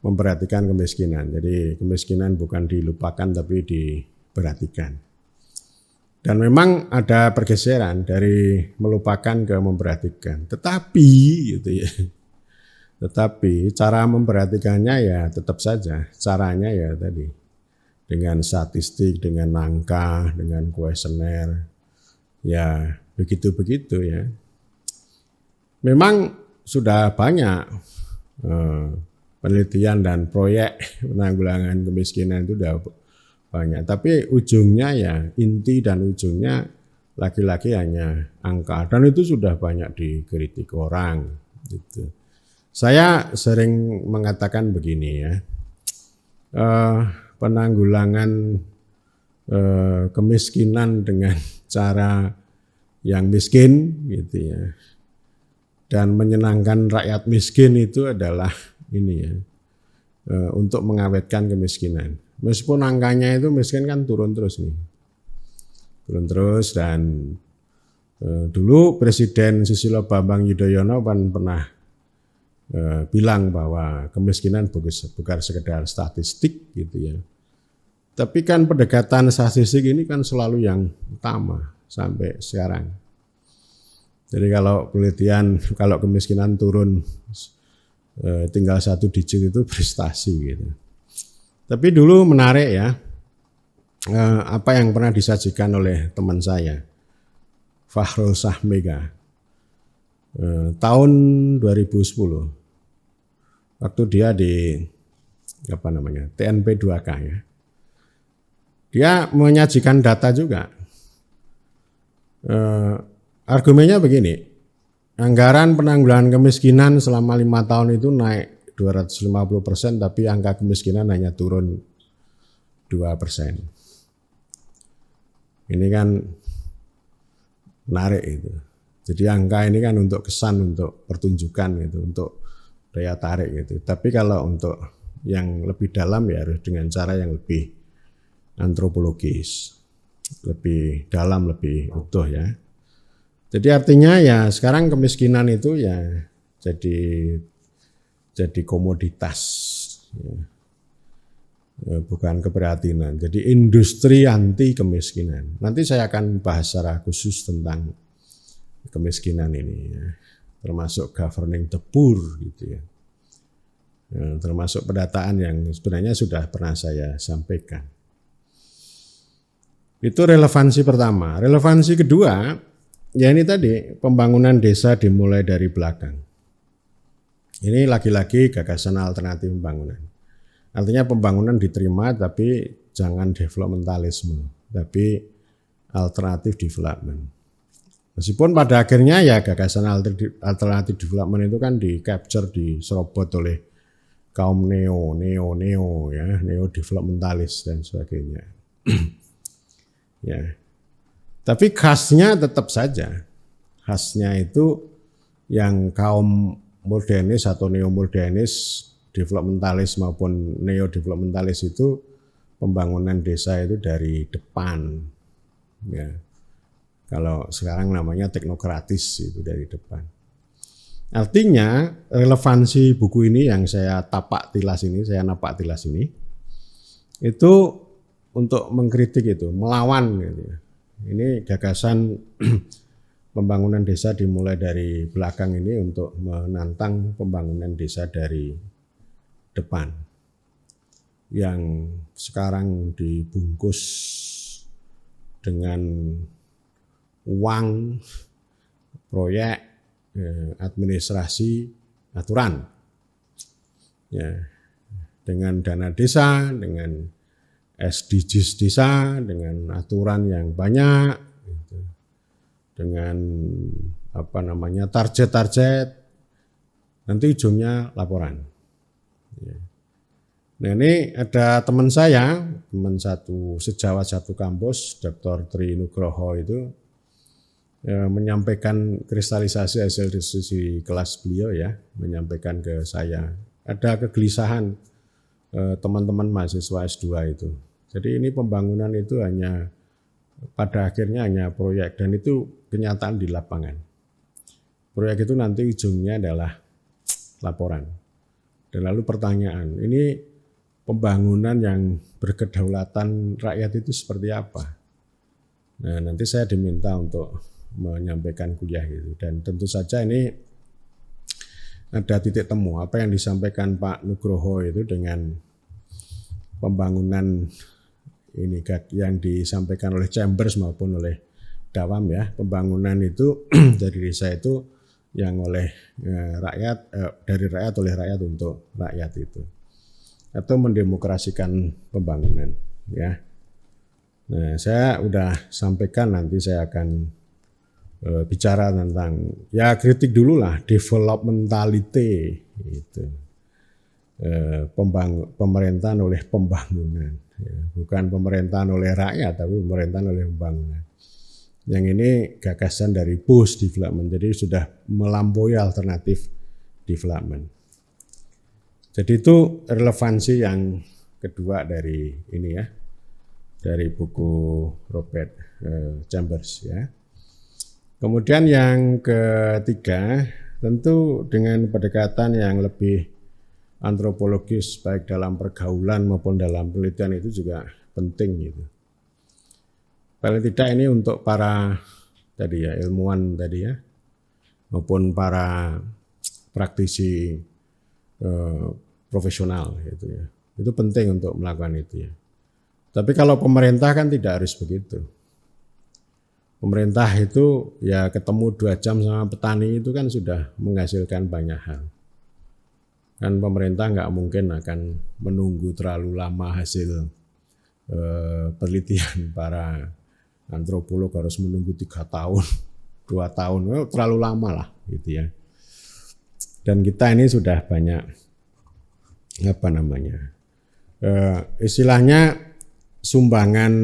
memperhatikan kemiskinan. Jadi kemiskinan bukan dilupakan tapi diperhatikan. Dan memang ada pergeseran dari melupakan ke memperhatikan. Tetapi gitu ya. Tetapi cara memperhatikannya ya tetap saja caranya ya tadi dengan statistik, dengan angka, dengan kuesioner. Ya begitu-begitu ya. Memang sudah banyak penelitian dan proyek penanggulangan kemiskinan itu sudah banyak. Tapi ujungnya ya inti dan ujungnya laki-laki hanya angka. Dan itu sudah banyak dikritik orang. Gitu. Saya sering mengatakan begini ya, penanggulangan kemiskinan dengan cara yang miskin gitu ya. Dan menyenangkan rakyat miskin itu adalah ini ya, untuk mengawetkan kemiskinan. Meskipun angkanya itu miskin kan turun terus nih, turun terus. Dan dulu Presiden Susilo Bambang Yudhoyono pernah bilang bahwa kemiskinan bukan sekedar statistik gitu ya. Tapi kan pendekatan statistik ini kan selalu yang utama sampai sekarang. Jadi kalau penelitian, kalau kemiskinan turun tinggal 1 digit itu prestasi gitu. Tapi dulu menarik ya, apa yang pernah disajikan oleh teman saya, Fahrul Sahmega, tahun 2010, waktu dia di TNP 2K ya, dia menyajikan data juga. Argumennya begini, anggaran penanggulangan kemiskinan selama 5 tahun itu naik 250%, tapi angka kemiskinan hanya turun 2%. Ini kan menarik itu. Jadi angka ini kan untuk kesan, untuk pertunjukan gitu, untuk daya tarik gitu. Tapi kalau untuk yang lebih dalam ya harus dengan cara yang lebih antropologis, lebih dalam, lebih utuh ya. Jadi artinya ya sekarang kemiskinan itu ya jadi komoditas, ya. Bukan keprihatinan. Jadi industri anti kemiskinan. Nanti saya akan bahas secara khusus tentang kemiskinan ini, ya. Termasuk governing the poor gitu ya. Termasuk pendataan yang sebenarnya sudah pernah saya sampaikan. Itu relevansi pertama. Relevansi kedua, ya ini tadi, pembangunan desa dimulai dari belakang. Ini lagi-lagi gagasan alternatif pembangunan. Artinya pembangunan diterima tapi jangan developmentalisme, tapi alternatif development. Meskipun pada akhirnya ya gagasan alternatif development itu kan di-capture, diserobot oleh kaum neo ya, neo developmentalis dan sebagainya. Ya. Tapi khasnya tetap saja, khasnya itu yang kaum modernis atau neo-modernis, developmentalis maupun neo-developmentalis itu pembangunan desa itu dari depan. Ya. Kalau sekarang namanya teknokratis itu dari depan. Artinya relevansi buku ini yang saya napak tilas ini, itu untuk mengkritik itu, melawan gitu ya. Ini gagasan pembangunan desa dimulai dari belakang ini untuk menantang pembangunan desa dari depan yang sekarang dibungkus dengan uang, proyek, administrasi, aturan, ya, dengan dana desa, dengan SDGs desa, dengan aturan yang banyak, gitu. Dengan target-target, nanti ujungnya laporan. Ya. Nah ini ada teman saya, teman sejawat satu kampus, Dr. Tri Nugroho itu menyampaikan kristalisasi hasil diskusi kelas beliau ya, menyampaikan ke saya ada kegelisahan teman-teman mahasiswa S2 itu. Jadi ini pembangunan itu hanya pada akhirnya hanya proyek dan itu kenyataan di lapangan. Proyek itu nanti ujungnya adalah laporan. Dan lalu pertanyaan, ini pembangunan yang berkedaulatan rakyat itu seperti apa? Nah, nanti saya diminta untuk menyampaikan kuliah gitu. Dan tentu saja ini ada titik temu apa yang disampaikan Pak Nugroho itu dengan pembangunan ini yang disampaikan oleh Chambers maupun oleh Dawam ya, pembangunan itu dari desa itu yang oleh rakyat, dari rakyat oleh rakyat untuk rakyat itu, atau mendemokrasikan pembangunan ya. Nah saya udah sampaikan, nanti saya akan bicara tentang ya kritik dulu lah developmentality itu, pemerintahan oleh pembangunan ya. Bukan pemerintahan oleh rakyat tapi pemerintahan oleh pembangunan. Yang ini gagasan dari post development, jadi sudah melampaui alternatif development. Jadi itu relevansi yang kedua dari ini ya, dari buku Robert Chambers ya. Kemudian yang ketiga, tentu dengan pendekatan yang lebih antropologis baik dalam pergaulan maupun dalam penelitian itu juga penting gitu. Paling tidak ini untuk para tadi ya ilmuwan tadi ya, maupun para praktisi profesional gitu ya. Itu penting untuk melakukan itu ya. Tapi kalau pemerintah kan tidak harus begitu. Pemerintah itu ya ketemu 2 jam sama petani itu kan sudah menghasilkan banyak hal. Kan pemerintah nggak mungkin akan menunggu terlalu lama hasil penelitian. Para antropolog harus menunggu 3 tahun, 2 tahun, terlalu lama lah gitu ya. Dan kita ini sudah banyak istilahnya sumbangan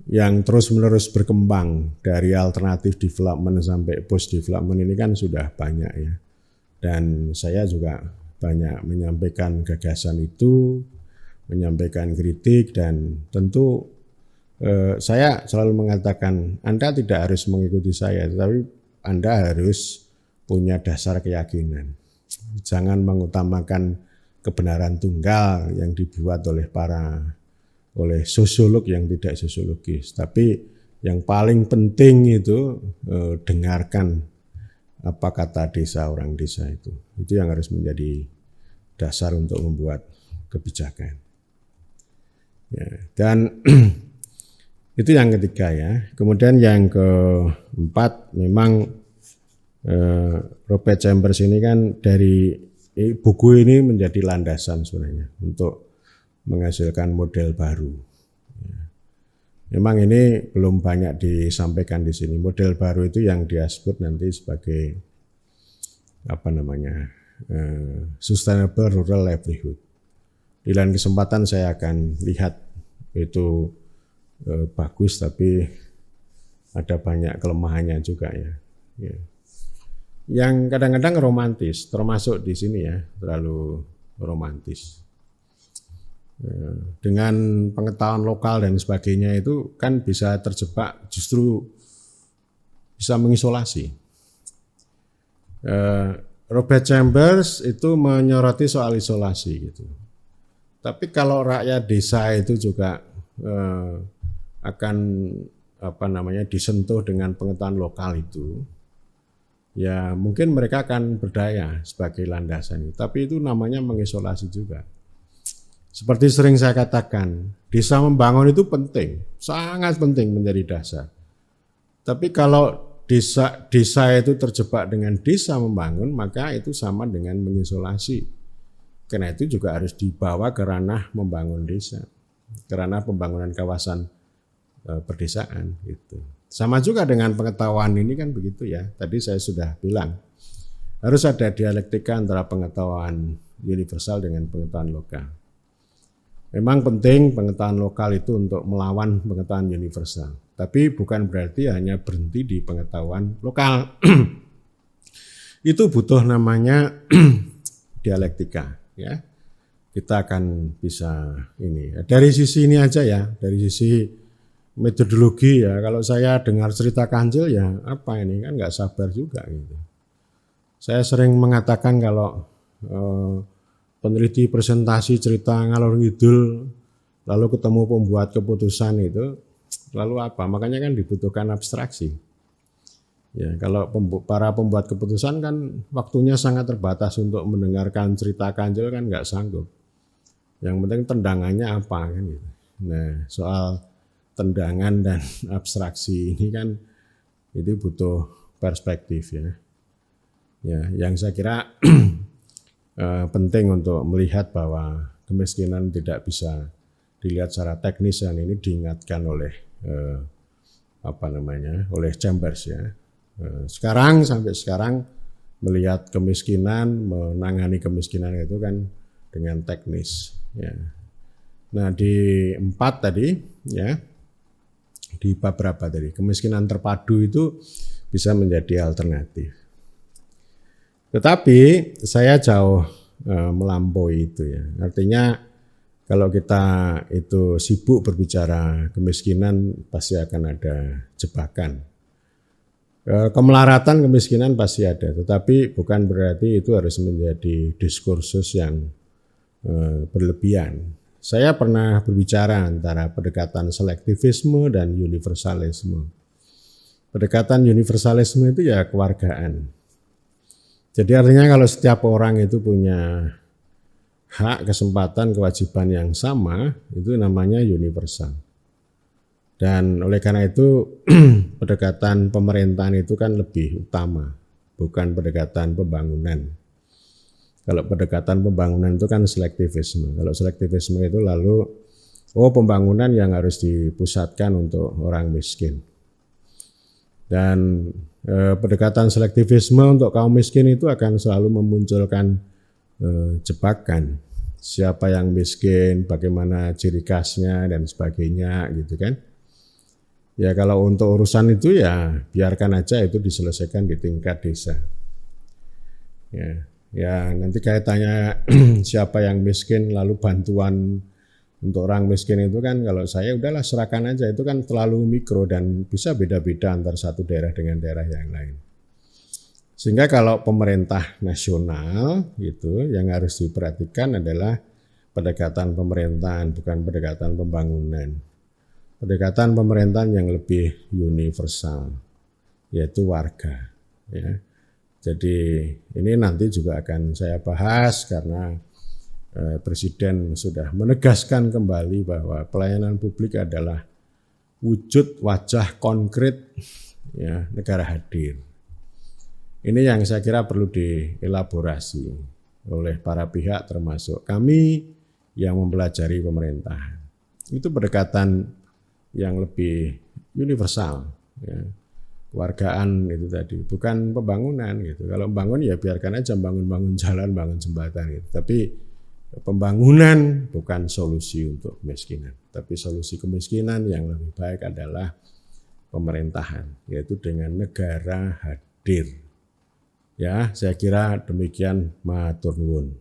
yang terus-menerus berkembang dari alternatif development sampai post development ini kan sudah banyak ya. Dan saya juga banyak menyampaikan gagasan itu, menyampaikan kritik, dan tentu saya selalu mengatakan Anda tidak harus mengikuti saya, tetapi Anda harus punya dasar keyakinan. Jangan mengutamakan kebenaran tunggal yang dibuat oleh sosiolog yang tidak sosiologis, tapi yang paling penting itu dengarkan apa kata desa orang desa itu yang harus menjadi dasar untuk membuat kebijakan ya. Dan itu yang ketiga ya. Kemudian yang keempat, memang Robert Chambers ini kan dari buku ini menjadi landasan sebenarnya untuk menghasilkan model baru. Memang ini belum banyak disampaikan di sini. Model baru itu yang dia sebut nanti sebagai sustainable rural livelihood. Di lain kesempatan saya akan lihat itu bagus, tapi ada banyak kelemahannya juga ya. Yang kadang-kadang romantis, termasuk di sini ya, terlalu romantis. Dengan pengetahuan lokal dan sebagainya itu kan bisa terjebak, justru bisa mengisolasi. Robert Chambers itu menyoroti soal isolasi gitu. Tapi kalau rakyat desa itu juga akan disentuh dengan pengetahuan lokal itu, ya mungkin mereka akan berdaya sebagai landasan. Tapi itu namanya mengisolasi juga. Seperti sering saya katakan, desa membangun itu penting, sangat penting menjadi dasar. Tapi kalau desa itu terjebak dengan desa membangun, maka itu sama dengan mengisolasi. Karena itu juga harus dibawa ke ranah membangun desa, ke ranah pembangunan kawasan perdesaan gitu. Sama juga dengan pengetahuan ini kan begitu ya. Tadi saya sudah bilang, harus ada dialektika antara pengetahuan universal dengan pengetahuan lokal. Memang penting pengetahuan lokal itu untuk melawan pengetahuan universal. Tapi bukan berarti hanya berhenti di pengetahuan lokal. Itu butuh namanya dialektika ya. Kita akan bisa ini. Dari sisi ini aja ya, dari sisi metodologi ya. Kalau saya dengar cerita Kancil ya apa ini, kan nggak sabar juga gitu. Saya sering mengatakan kalau peneliti presentasi cerita ngalor ngidul lalu ketemu pembuat keputusan itu lalu apa? Makanya kan dibutuhkan abstraksi. Ya, kalau para pembuat keputusan kan waktunya sangat terbatas untuk mendengarkan cerita Kancil kan nggak sanggup. Yang penting tendangannya apa kan gitu. Nah, soal tendangan dan abstraksi ini kan itu butuh perspektif ya. Ya, yang saya kira penting untuk melihat bahwa kemiskinan tidak bisa dilihat secara teknis, dan ini diingatkan oleh oleh Chambers ya. Sampai sekarang melihat kemiskinan, menangani kemiskinan itu kan dengan teknis ya. Nah, di 4 tadi ya, di bab berapa tadi, kemiskinan terpadu itu bisa menjadi alternatif. Tetapi saya jauh melampaui itu ya. Artinya kalau kita itu sibuk berbicara kemiskinan pasti akan ada jebakan. Kemelaratan kemiskinan pasti ada, tetapi bukan berarti itu harus menjadi diskursus yang berlebihan. Saya pernah berbicara antara pendekatan selektivisme dan universalisme. Pendekatan universalisme itu ya kewargaan. Jadi artinya kalau setiap orang itu punya hak, kesempatan, kewajiban yang sama, itu namanya universal. Dan oleh karena itu pendekatan pemerintahan itu kan lebih utama, bukan pendekatan pembangunan. Kalau pendekatan pembangunan itu kan selektivisme. Kalau selektivisme itu lalu, pembangunan yang harus dipusatkan untuk orang miskin. Dan pendekatan selektivisme untuk kaum miskin itu akan selalu memunculkan jebakan. Siapa yang miskin, bagaimana ciri khasnya dan sebagainya gitu kan. Ya kalau untuk urusan itu ya biarkan aja itu diselesaikan di tingkat desa. Ya nanti kaitannya siapa yang miskin lalu bantuan untuk orang miskin itu kan kalau saya udahlah serahkan aja, itu kan terlalu mikro dan bisa beda-beda antar satu daerah dengan daerah yang lain. Sehingga kalau pemerintah nasional itu yang harus diperhatikan adalah pendekatan pemerintahan, bukan pendekatan pembangunan. Pendekatan pemerintahan yang lebih universal, yaitu warga. Ya. Jadi ini nanti juga akan saya bahas karena Presiden sudah menegaskan kembali bahwa pelayanan publik adalah wujud wajah konkret ya, negara hadir. Ini yang saya kira perlu dielaborasi oleh para pihak termasuk kami yang mempelajari pemerintahan. Itu pendekatan yang lebih universal. Ya. Kewargaan itu tadi, bukan pembangunan gitu. Kalau membangun ya biarkan aja bangun jalan, bangun jembatan gitu. Tapi pembangunan bukan solusi untuk kemiskinan. Tapi solusi kemiskinan yang lebih baik adalah pemerintahan, yaitu dengan negara hadir. Ya, saya kira demikian, matur nuwun.